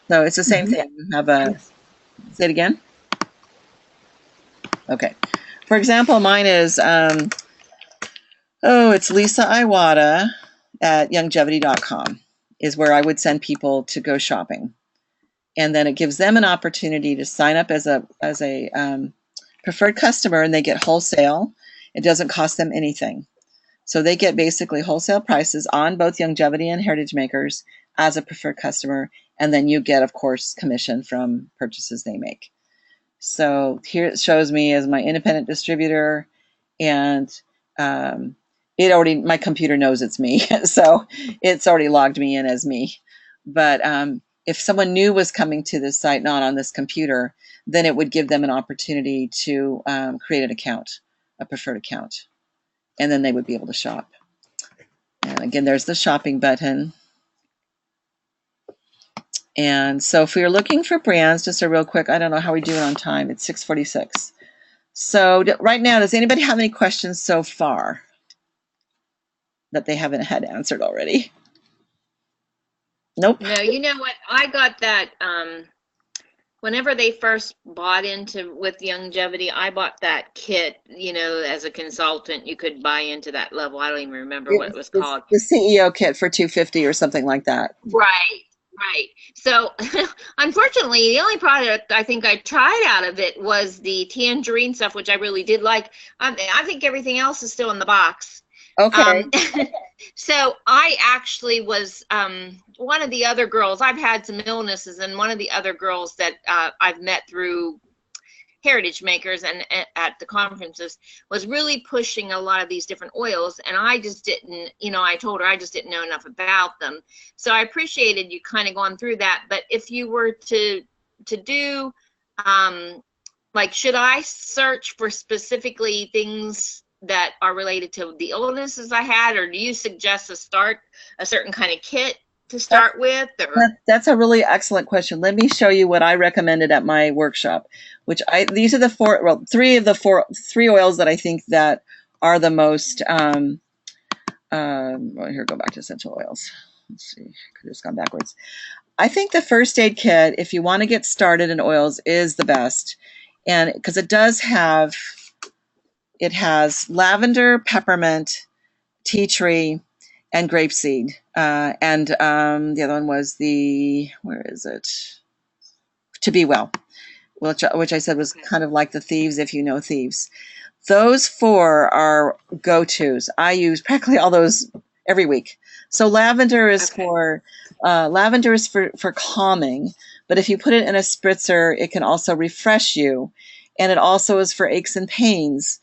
A: So it's the same
C: Mhm.
A: thing. You have a,
C: Yes.
A: say it again. Okay. For example, mine is, it's Lisa Iwata at youngevity.com is where I would send people to go shopping. And then it gives them an opportunity to sign up as a preferred customer, and they get wholesale. It doesn't cost them anything. So they get basically wholesale prices on both Youngevity and Heritage Makers as a preferred customer. And then you get, of course, commission from purchases they make. So here it shows me as my independent distributor, and my computer knows it's me. So it's already logged me in as me. But if someone new was coming to this site, not on this computer, then it would give them an opportunity to create an account, a preferred account, and then they would be able to shop. And again, there's the shopping button. And so if we are looking for brands, just a real quick, I don't know how we do it on time. It's 6:46. So right now, does anybody have any questions so far that they haven't had answered already? Nope.
B: No, you know what? I got that whenever they first bought into with Youngevity, I bought that kit, as a consultant, you could buy into that level. I don't even remember what it was
A: It's
B: called.
A: the CEO kit for $250 or something like that.
B: Right, right. So, unfortunately, the only product I think I tried out of it was the tangerine stuff, which I really did like. I think everything else is still in the box.
A: Okay.
B: So I actually was one of the other girls. I've had some illnesses, and one of the other girls that I've met through Heritage Makers and at the conferences was really pushing a lot of these different oils, and I just didn't, I told her I just didn't know enough about them. So I appreciated you kind of going through that. But if you were to do like, should I search for specifically things that are related to the illnesses I had, or do you suggest to start a certain kind of kit to start with? Or
A: That's a really excellent question. Let me show you what I recommended at my workshop, these are the three oils that I think that are the most, here, go back to essential oils. Let's see, I could have just gone backwards. I think the first aid kit, if you want to get started in oils, is the best. And because it has lavender, peppermint, tea tree, and grapeseed. And the other one was where is it? To Be Well, which I said was kind of like the thieves, if you know thieves. Those four are go-tos. I use practically all those every week. So lavender is for calming, but if you put it in a spritzer, it can also refresh you, and it also is for aches and pains.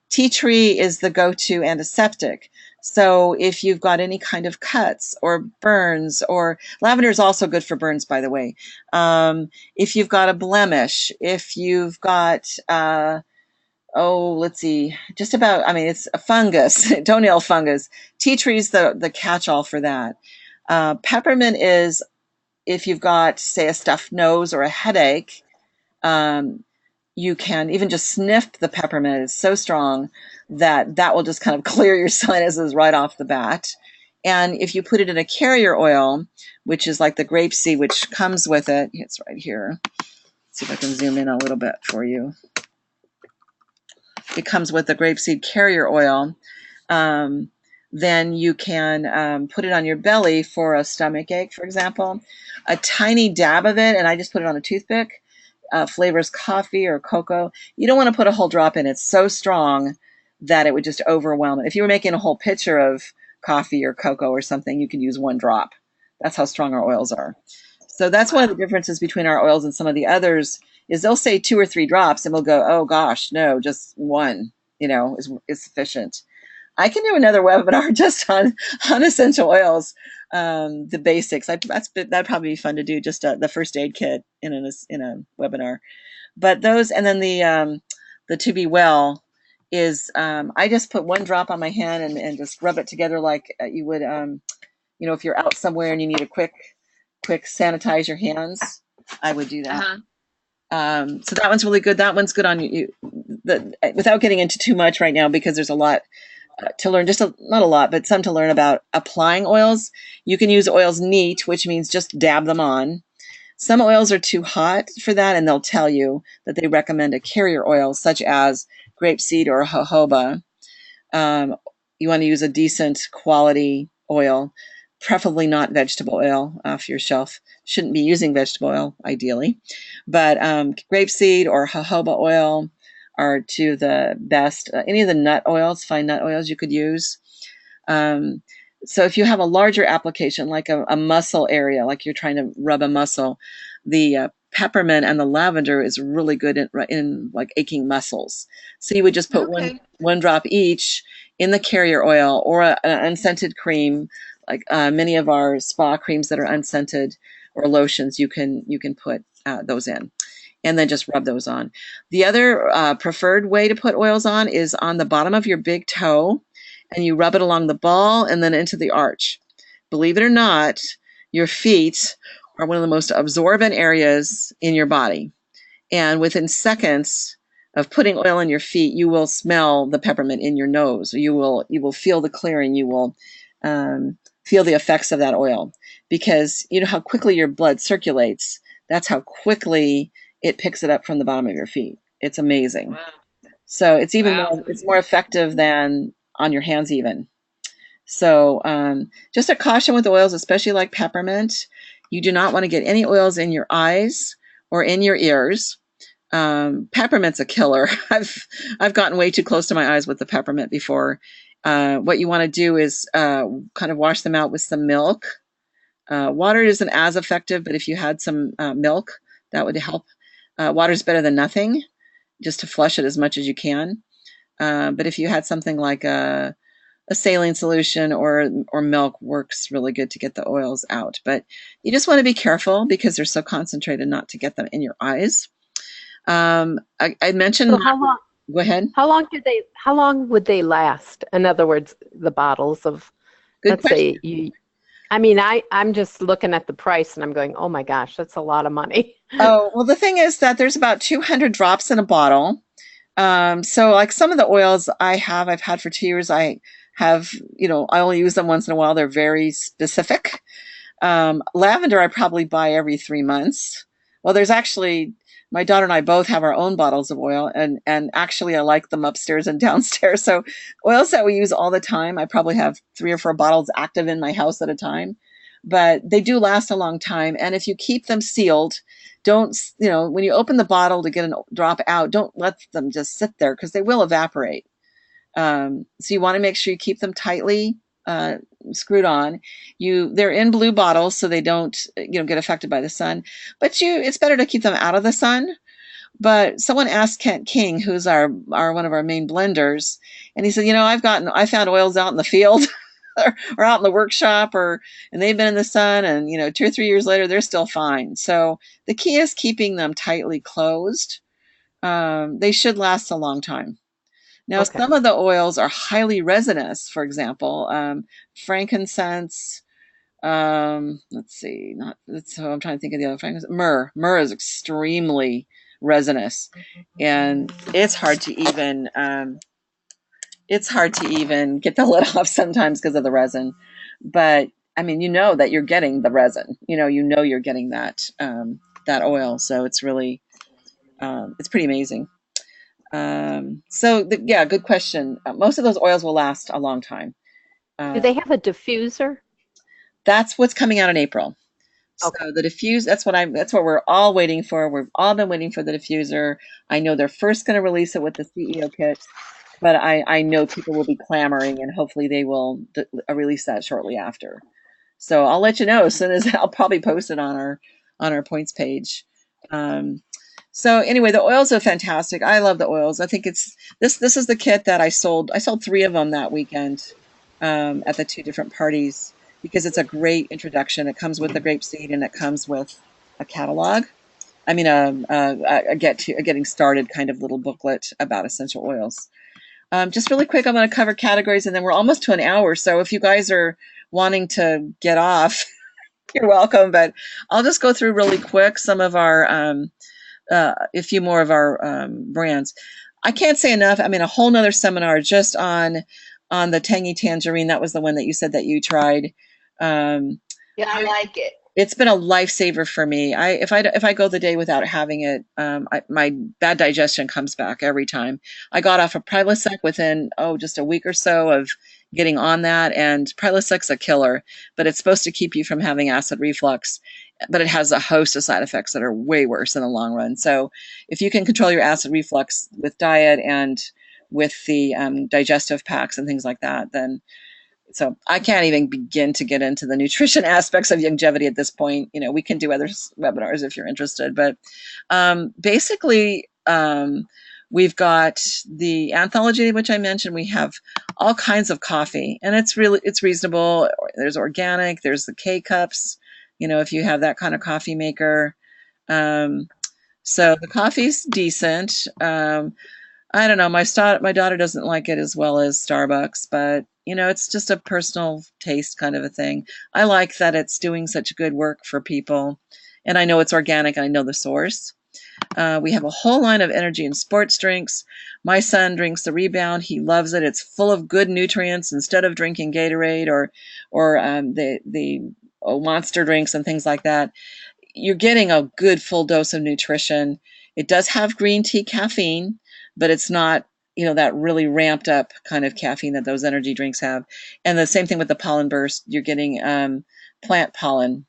A: Tea tree is the go-to antiseptic. So if you've got any kind of cuts or burns, or lavender is also good for burns, by the way. If you've got a blemish, if you've got let's see, it's a fungus, toenail fungus. Tea tree's the catch-all for that. Peppermint is if you've got, say, a stuffed nose or a headache. You can even just sniff the peppermint. It's so strong that will just kind of clear your sinuses right off the bat. And if you put it in a carrier oil, which is like the grapeseed, which comes with it, it's right here. Let's see if I can zoom in a little bit for you. It comes with the grapeseed carrier oil. Then you can put it on your belly for a stomach ache, for example. A tiny dab of it, and I just put it on a toothpick. Flavors coffee or cocoa. You don't want to put a whole drop in. It's so strong that it would just overwhelm it. If you were making a whole pitcher of coffee or cocoa or something, you could use one drop. That's how strong our oils are. So that's one of the differences between our oils and some of the others is they'll say 2 or 3 drops, and we'll go, oh gosh, no, just one, is sufficient. I can do another webinar just on essential oils, the basics. That'd probably be fun to do, just the first aid kit in a webinar. But those, and then the To Be Well is I just put one drop on my hand and just rub it together like you would, if you're out somewhere and you need a quick sanitize your hands, I would do that. So that one's really good. That one's good on you. Without getting into too much right now, because there's a lot to learn, not a lot, but some to learn about applying oils. You can use oils neat, which means just dab them on. Some oils are too hot for that, and they'll tell you that they recommend a carrier oil, such as grapeseed or jojoba. You want to use a decent quality oil, preferably not vegetable oil off your shelf. Shouldn't be using vegetable oil, ideally. But grapeseed or jojoba oil are two of the best. Any of the nut oils, fine nut oils you could use. So if you have a larger application, like a muscle area, like you're trying to rub a muscle, the peppermint and the lavender is really good in like aching muscles. So you would just put one drop each in the carrier oil, or an unscented cream, like many of our spa creams that are unscented, or lotions, you can put those in, and then just rub those on. The other preferred way to put oils on is on the bottom of your big toe, and you rub it along the ball and then into the arch. Believe it or not, your feet are one of the most absorbent areas in your body. And within seconds of putting oil on your feet, you will smell the peppermint in your nose. You will feel the clearing. You will feel the effects of that oil, because you know how quickly your blood circulates. That's how quickly it picks it up from the bottom of your feet. It's amazing. Wow. So it's even it's more effective than on your hands even. So just a caution with oils, especially like peppermint. You do not want to get any oils in your eyes or in your ears. Peppermint's a killer. I've gotten way too close to my eyes with the peppermint before. What you want to do is kind of wash them out with some milk. Water isn't as effective, but if you had some milk, that would help. Water is better than nothing, just to flush it as much as you can. But if you had something like a saline solution or milk, works really good to get the oils out. But you just want to be careful, because they're so concentrated, not to get them in your eyes. I mentioned.
C: So how long?
A: Go ahead.
C: How long would they last? In other words, the bottles of.
A: Good question.
C: Say you. I mean, I'm just looking at the price and I'm going, oh my gosh, that's a lot of money.
A: Oh, well, the thing is that there's about 200 drops in a bottle. So like some of the oils I've had for 2 years, I only use them once in a while. They're very specific. Lavender, I probably buy every 3 months. Well, there's actually, my daughter and I both have our own bottles of oil, and actually I like them upstairs and downstairs. So oils that we use all the time, I probably have 3 or 4 bottles active in my house at a time, but they do last a long time. And if you keep them sealed, don't, when you open the bottle to get a drop out, don't let them just sit there, because they will evaporate. So you want to make sure you keep them tightly screwed on. They're in blue bottles, so they don't get affected by the sun. But it's better to keep them out of the sun. But someone asked Kent King, who's our one of our main blenders, and he said, I found oils out in the field or out in the workshop, and they've been in the sun, and 2 or 3 years later they're still fine. So the key is keeping them tightly closed. They should last a long time. Now, okay. Some of the oils are highly resinous. For example, frankincense. Let's see. So I'm trying to think of the other frankincense. Myrrh. Myrrh is extremely resinous, and it's hard to even get the lid off sometimes because of the resin. But I mean, that you're getting the resin. You're getting that oil. So it's really it's pretty amazing. Good question. Most of those oils will last a long time.
C: Do they have a diffuser?
A: That's what's coming out in April.
C: Okay.
A: So the diffuse, that's what we're all waiting for. We've all been waiting for the diffuser. I know they're first going to release it with the CEO kit, but I know people will be clamoring, and hopefully they will release that shortly after. So I'll let you know as soon as I'll probably post it on our points page. So anyway, the oils are fantastic. I love the oils. I think this is the kit that I sold. I sold 3 of them that weekend at the 2 different parties, because it's a great introduction. It comes with the grapeseed, and it comes with a catalog. I mean, a getting started kind of little booklet about essential oils. Just really quick, I'm going to cover categories, and then we're almost to an hour. So if you guys are wanting to get off, you're welcome. But I'll just go through really quick some of our a few more of our brands. I can't say enough. I mean, a whole nother seminar just on the tangy tangerine. That was the one that you said that you tried. Um,
B: Yeah, I like it.
A: it's been a lifesaver for me. If I go the day without having it, my bad digestion comes back every time. I got off of Prilosec within just a week or so of getting on that, and Prilosec's a killer, but it's supposed to keep you from having acid reflux, but it has a host of side effects that are way worse in the long run. So if you can control your acid reflux with diet and with the digestive packs and things like that, then so I can't even begin to get into the nutrition aspects of longevity at this point. We can do other webinars if you're interested, but basically, we've got the anthology, which I mentioned. We have all kinds of coffee, and it's reasonable. There's organic, there's the K cups, if you have that kind of coffee maker. So the coffee's decent. I don't know. My daughter doesn't like it as well as Starbucks, but it's just a personal taste kind of a thing. I like that it's doing such good work for people, and I know it's organic and I know the source. We have a whole line of energy and sports drinks. My son drinks the Rebound. He loves it. It's full of good nutrients. Instead of drinking Gatorade or the monster drinks and things like that, you're getting a good full dose of nutrition. It does have green tea caffeine, but it's not, that really ramped up kind of caffeine that those energy drinks have. And the same thing with the Pollen Burst. You're getting plant pollen.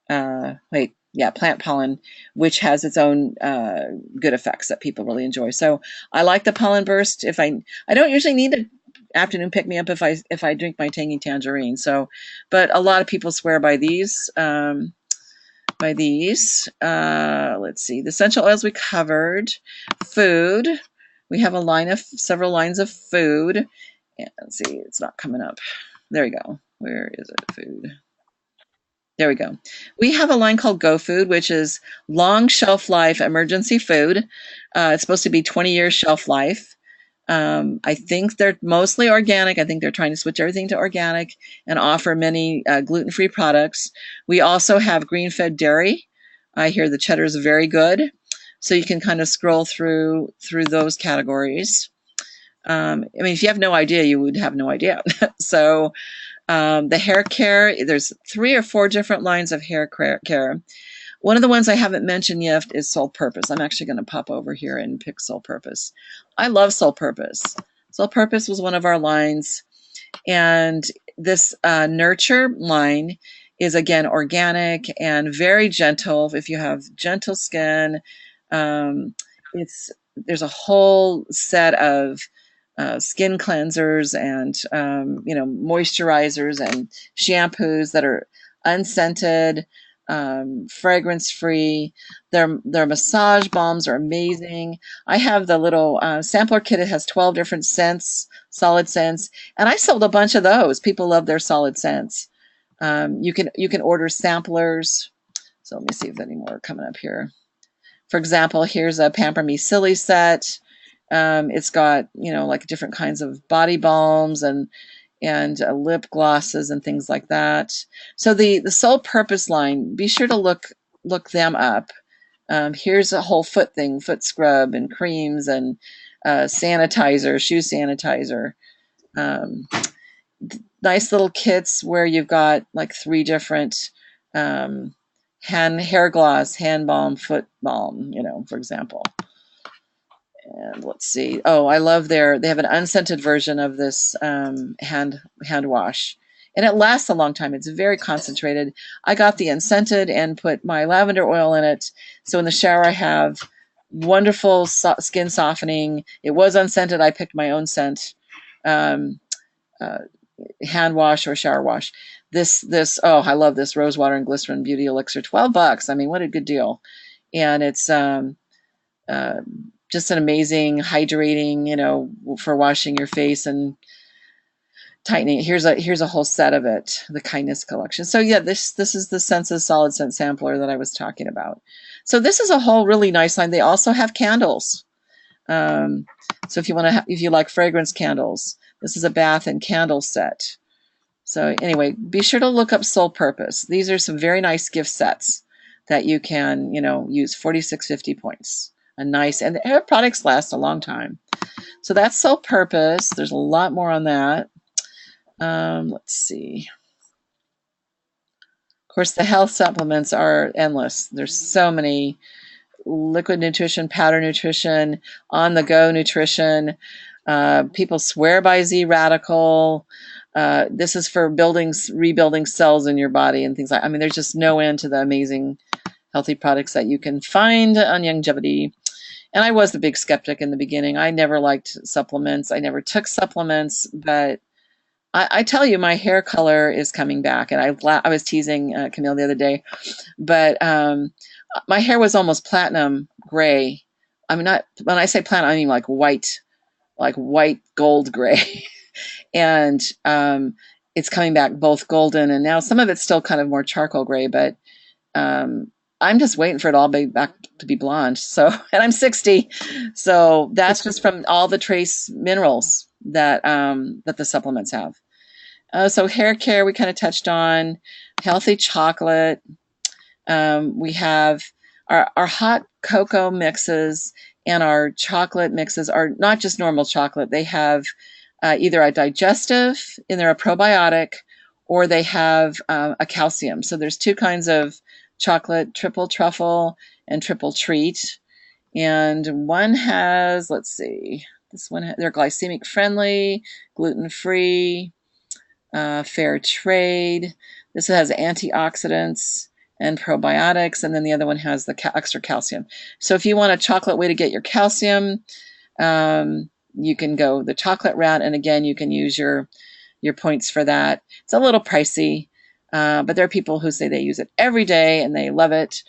A: Plant pollen, which has its own good effects that people really enjoy. So I like the Pollen Burst. I don't usually need an afternoon pick me up if I drink my tangy tangerine. So, but a lot of people swear by these. Let's see, the essential oils we covered. Food, we have several lines of food. And let's see, it's not coming up. There we go. Where is it? Food. There we go. We have a line called Go Food, which is long shelf life emergency food. It's supposed to be 20 years shelf life. I think they're mostly organic. I think they're trying to switch everything to organic and offer many gluten-free products. We also have grain-fed dairy. I hear the cheddar is very good. So you can kind of scroll through those categories. I mean, if you have no idea, you would have no idea. So the hair care, there's 3 or 4 different lines of hair care. One of the ones I haven't mentioned yet is Soul Purpose. I'm actually going to pop over here and pick Soul Purpose. I love Soul Purpose. Soul Purpose was one of our lines. And this Nurture line is, again, organic and very gentle. If you have gentle skin, there's a whole set of skin cleansers and moisturizers and shampoos that are unscented, fragrance free. Their massage balms are amazing. I have the little sampler kit. It has 12 different scents, solid scents, and I sold a bunch of those. People love their solid scents. You can order samplers. So let me see if any more are coming up here. For example, here's a Pamper Me Silly set. It's got, like different kinds of body balms and lip glosses and things like that. So the Soul Purpose line, be sure to look them up. Here's a whole foot thing, foot scrub and creams and sanitizer, shoe sanitizer. Nice little kits where you've got like 3 different hair gloss, hand balm, foot balm, for example. And let's see. Oh, I love they have an unscented version of this hand wash. And it lasts a long time. It's very concentrated. I got the unscented and put my lavender oil in it. So in the shower, I have wonderful skin softening. It was unscented. I picked my own scent. Hand wash or shower wash. I love this Rose Water and Glycerin Beauty Elixir, $12. I mean, what a good deal. And it's just an amazing hydrating, for washing your face and tightening. Here's a whole set of it, the Kindness Collection. So yeah, this is the Senses Solid Scent Sampler that I was talking about. So this is a whole really nice line. They also have candles. So if you like fragrance candles, this is a bath and candle set. So anyway, be sure to look up Soul Purpose. These are some very nice gift sets that you can, use 4650 points. And the hair products last a long time. So that's sole purpose. There's a lot more on that. Let's see. Of course, the health supplements are endless. There's so many: liquid nutrition, powder nutrition, on-the-go nutrition. People swear by Z-Radical. This is for rebuilding cells in your body and things like. I mean, there's just no end to the amazing healthy products that you can find on Youngevity. And I was the big skeptic in the beginning. I never liked supplements. I never took supplements, but I tell you, my hair color is coming back. And I was teasing Camille the other day, but my hair was almost platinum gray. I mean, not when I say platinum, I mean like white gold gray. And it's coming back both golden, and now some of it's still kind of more charcoal gray, but I'm just waiting for it all back to be blonde. So, and I'm 60, so that's just from all the trace minerals that the supplements have. So hair care, we kind of touched on. Healthy chocolate. We have our hot cocoa mixes, and our chocolate mixes are not just normal chocolate. They have either a digestive, and they're a probiotic, or they have a calcium. So there's two kinds of chocolate: triple truffle and triple treat. And one has, let's see, they're glycemic friendly, gluten-free, fair trade. This has antioxidants and probiotics, and then the other one has the extra calcium. So if you want a chocolate way to get your calcium, you can go the chocolate route, and again, you can use your points for that. It's a little pricey, but there are people who say they use it every day and they love it.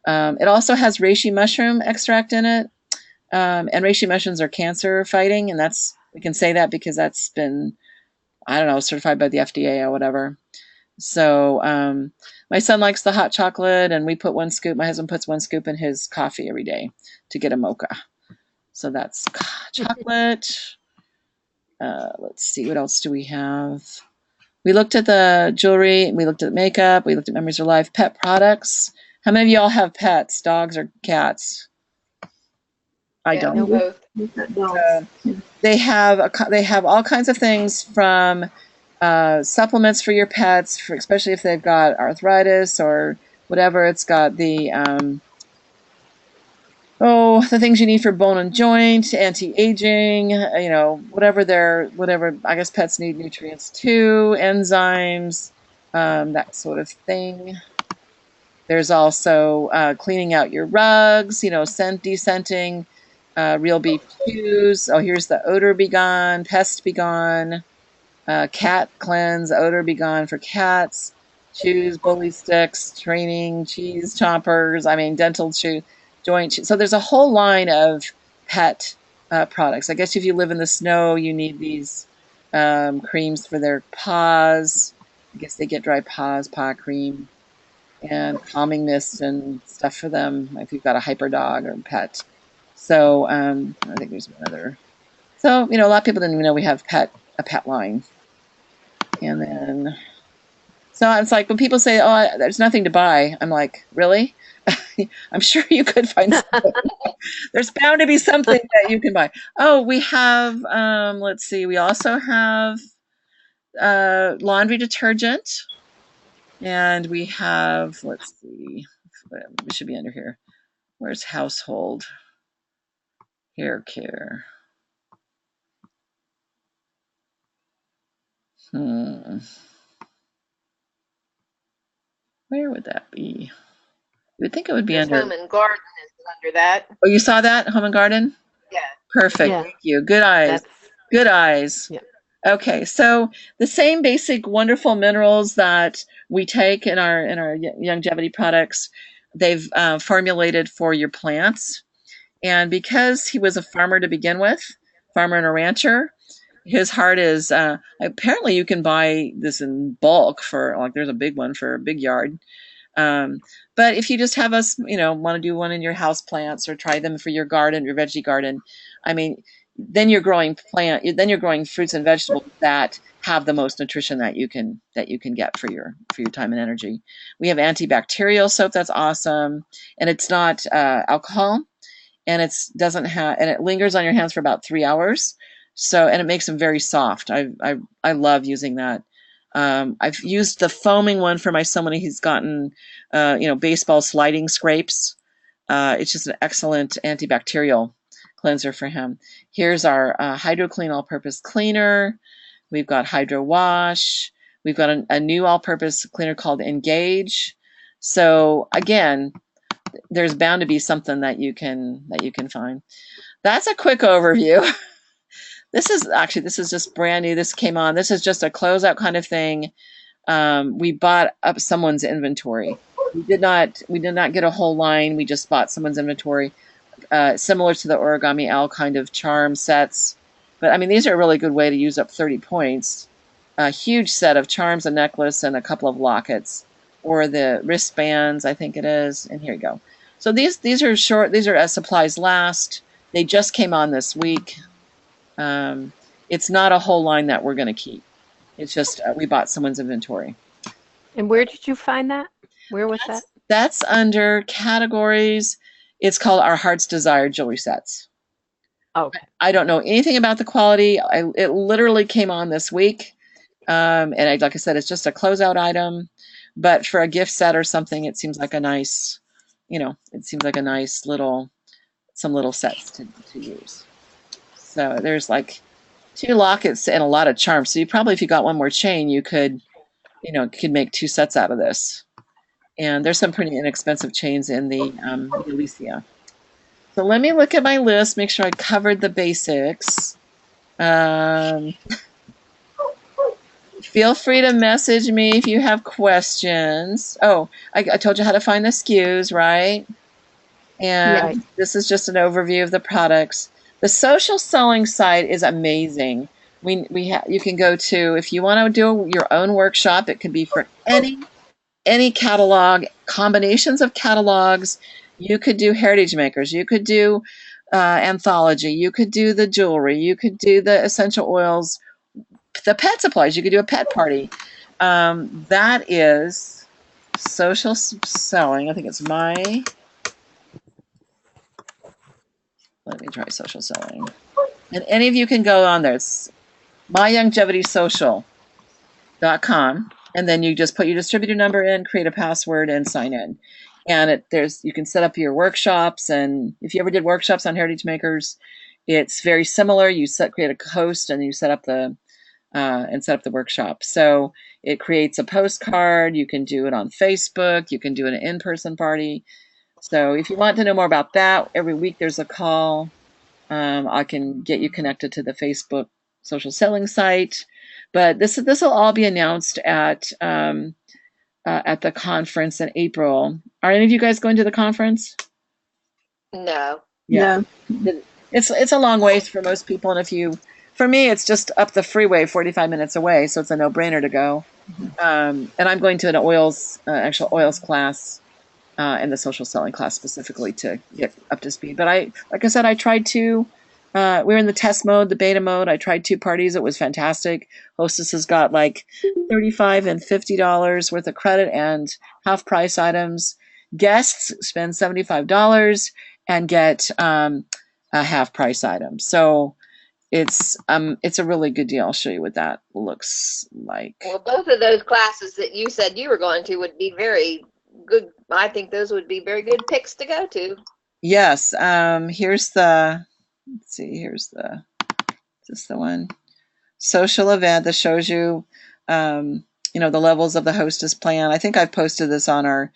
A: It also has reishi mushroom extract in it, and reishi mushrooms are cancer fighting, and we can say that because that's been, I don't know, certified by the FDA or whatever. So my son likes the hot chocolate, and we put one scoop. My husband puts one scoop in his coffee every day to get a mocha. So that's chocolate. Let's see, what else do we have? We looked at the jewelry, we looked at makeup, we looked at Memories of Life, pet products. How many of y'all have pets, dogs or cats? I don't.
B: Both.
A: They have all kinds of things, from supplements for your pets, especially if they've got arthritis or whatever. It's got the things you need for bone and joint, anti-aging, whatever. I guess pets need nutrients too, enzymes, that sort of thing. There's also cleaning out your rugs, descenting, real beef chews. Oh, here's the odor be gone, pest be gone, cat cleanse, odor be gone for cats, chews, bully sticks, training, cheese choppers, dental chew, joint chew. So there's a whole line of pet products. I guess if you live in the snow, you need these creams for their paws. I guess they get dry paws, paw cream, and calming mist and stuff for them if you've got a hyper dog or pet. So I think there's one other. So, a lot of people didn't even know we have a pet line. And then, so it's like when people say, oh, there's nothing to buy, I'm like, really? I'm sure you could find something. There's bound to be something that you can buy. Oh, we have, let's see, we also have laundry detergent. And we have, let's see, we should be under here. Where's household hair care? Where would that be? You would think it would be under
B: Home and Garden is under that.
A: Oh, you saw that? Home and Garden?
B: Yeah.
A: Perfect.
C: Yeah.
A: Thank you. Good eyes. Good eyes.
C: Yeah.
A: Okay, so the same basic wonderful minerals that we take in our Youngevity products, they've formulated for your plants. And because he was a farmer to begin with, farmer and a rancher, his heart is apparently you can buy this in bulk for there's a big one for a big yard. But if you just have us, want to do one in your house plants or try them for your garden, your veggie garden, then you're growing fruits and vegetables that have the most nutrition that you can get for your time and energy. We have antibacterial soap that's awesome, and it's not alcohol, and it lingers on your hands for about 3 hours. So, and it makes them very soft. I love using that. I've used the foaming one for my son when he's gotten baseball sliding scrapes. It's just an excellent antibacterial cleanser for him. Here's our Hydro Clean all-purpose cleaner. We've got Hydro Wash. We've got a new all-purpose cleaner called Engage. So again, there's bound to be something that you can find. That's a quick overview. This is just brand new. This came on. This is just a closeout kind of thing. We bought up someone's inventory. We did not get a whole line. We just bought someone's inventory, similar to the Origami Owl kind of charm sets. But I mean, these are a really good way to use up 30 points. A huge set of charms, a necklace, and a couple of lockets, or the wristbands, I think it is. And here you go. So these are short. These are as supplies last. They just came on this week. It's not a whole line that we're going to keep. It's just we bought someone's inventory.
C: And where did you find that? Where was that?
A: That's under categories. It's called Our Heart's Desire Jewelry Sets.
C: Okay.
A: I don't know anything about the quality. It literally came on this week. And like I said, it's just a closeout item. But for a gift set or something, it seems like a nice, some little sets to use. So there's like 2 lockets and a lot of charms. So if you got one more chain, you could make 2 sets out of this. And there's some pretty inexpensive chains in the Alicia. So let me look at my list, make sure I covered the basics. Feel free to message me if you have questions. Oh, I told you how to find the SKUs, right? And
C: Right.
A: This is just an overview of the products. The social selling site is amazing. You can go to, if you want to do your own workshop, it could be for any catalog, combinations of catalogs. You could do Heritage Makers. You could do Anthology. You could do the jewelry. You could do the essential oils, the pet supplies. You could do a pet party. That is social selling. I think it's let me try social selling. And any of you can go on there. It's mylongevitysocial.com. And then you just put your distributor number in, create a password, and sign in. And you can set up your workshops. And if you ever did workshops on Heritage Makers, it's very similar. You create a host, and you set up the workshop. So it creates a postcard. You can do it on Facebook. You can do an in-person party. So if you want to know more about that, every week there's a call. I can get you connected to the Facebook social selling site. But this will all be announced at the conference in April. Are any of you guys going to the conference?
B: No.
A: Yeah. No. It's a long ways for most people, and for me, it's just up the freeway, 45 minutes away, so it's a no-brainer to go. And I'm going to an actual oils class, and the social selling class specifically to get up to speed. But like I said, I tried to. We were in the test mode, the beta mode. I tried 2 parties. It was fantastic. Hostesses got like $35 and $50 worth of credit and half price items. Guests spend $75 and get a half price item. So it's a really good deal. I'll show you what that looks like.
B: Well, both of those classes that you said you were going to would be very good. I think those would be very good picks to go to.
A: Yes. Here's the. Let's see, is this the one? Social event that shows you, the levels of the hostess plan. I think I've posted this on our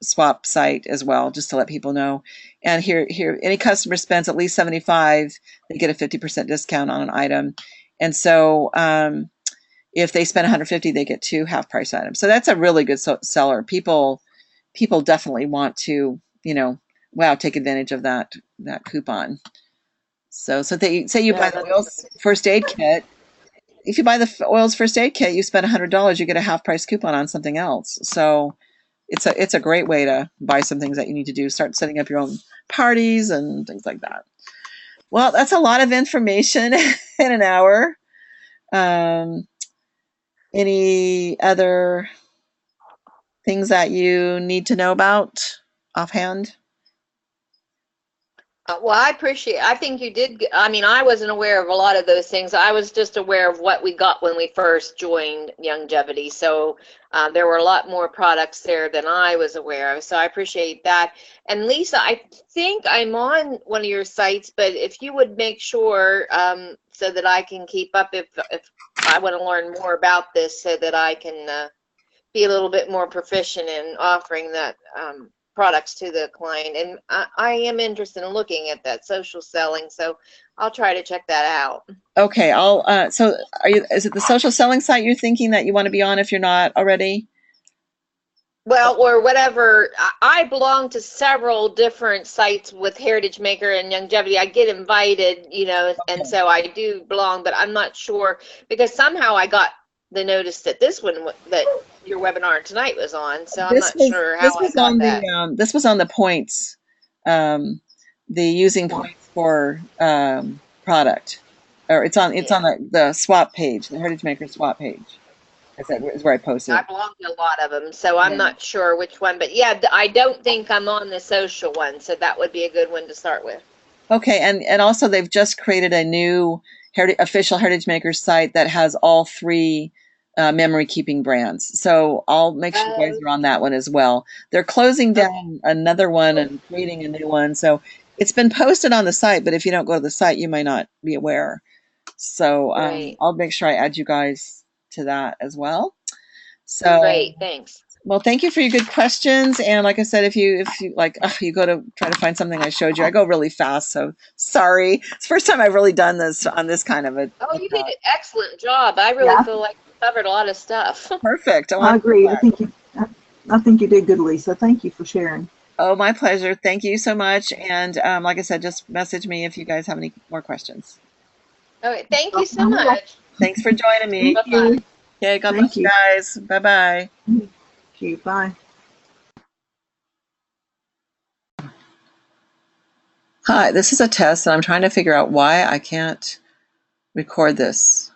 A: swap site as well, just to let people know. And here, any customer spends at least $75, they get a 50% discount on an item. And so if they spend $150, they get 2 half price items. So that's a really good seller. People definitely want to, take advantage of that coupon. So they say you buy the oils first aid kit. If you buy the oils first aid kit, you spend $100, you get a half price coupon on something else. So it's a great way to buy some things that you need to do. Start setting up your own parties and things like that. Well, that's a lot of information in an hour. Any other things that you need to know about offhand?
B: Well, I think you did. I mean, I wasn't aware of a lot of those things. I was just aware of what we got when we first joined Longevity. So there were a lot more products there than I was aware of. So I appreciate that. And Lisa, I think I'm on one of your sites, but if you would make sure so that I can keep up if I want to learn more about this so that I can be a little bit more proficient in offering that products to the client. And I am interested in looking at that social selling, so I'll try to check that out.
A: Okay, so is it the social selling site you're thinking that you want to be on if you're not already?
B: Well, or whatever. I belong to several different sites with Heritage Maker and Longevity. I get invited, and
A: Okay.
B: so I do belong, but I'm not sure because somehow I got the notice that that your webinar tonight was on, so I'm not sure how I got that.
A: This was on the points, the using points for product, or it's
B: Yeah.
A: on the swap page, the Heritage Maker swap page. Is where I posted
B: I
A: it.
B: belong to a lot of them, so I'm
A: Yeah.
B: not sure which one. But yeah, I don't think I'm on the social one, so that would be a good one to start with.
A: Okay, and also they've just created a new official Heritage Makers site that has all three memory keeping brands. So I'll make sure you guys are on that one as well. They're closing
B: Okay,
A: down another one and creating a new one. So it's been posted on the site, but if you don't go to the site, you might not be aware. So
B: great,
A: I'll make sure I add you guys to that as well. So
B: great, thanks.
A: well, thank you for your good questions. And like I said, if you like, you go to try to find something I showed you, I go really fast. So sorry. It's the first time I've really done this on this kind of a
B: Oh, you did an excellent job. I really
D: Yeah,
B: feel like you covered a lot of stuff.
A: perfect. Oh,
D: I
A: I'm so
D: agree.
A: glad.
D: I think you did good, Lisa. Thank you for sharing.
A: Oh, my pleasure. Thank you so much. And like I said, just message me if you guys have any more questions.
B: Okay, thank you
D: Welcome
B: so
D: on the
B: much.
A: Thanks for joining me.
D: Thank
B: Bye-bye.
D: you.
A: Okay, God
D: Thank
A: bless you
D: you.
A: guys. Bye bye.
D: Thank you. Bye.
A: Hi, this is a test, and I'm trying to figure out why I can't record this.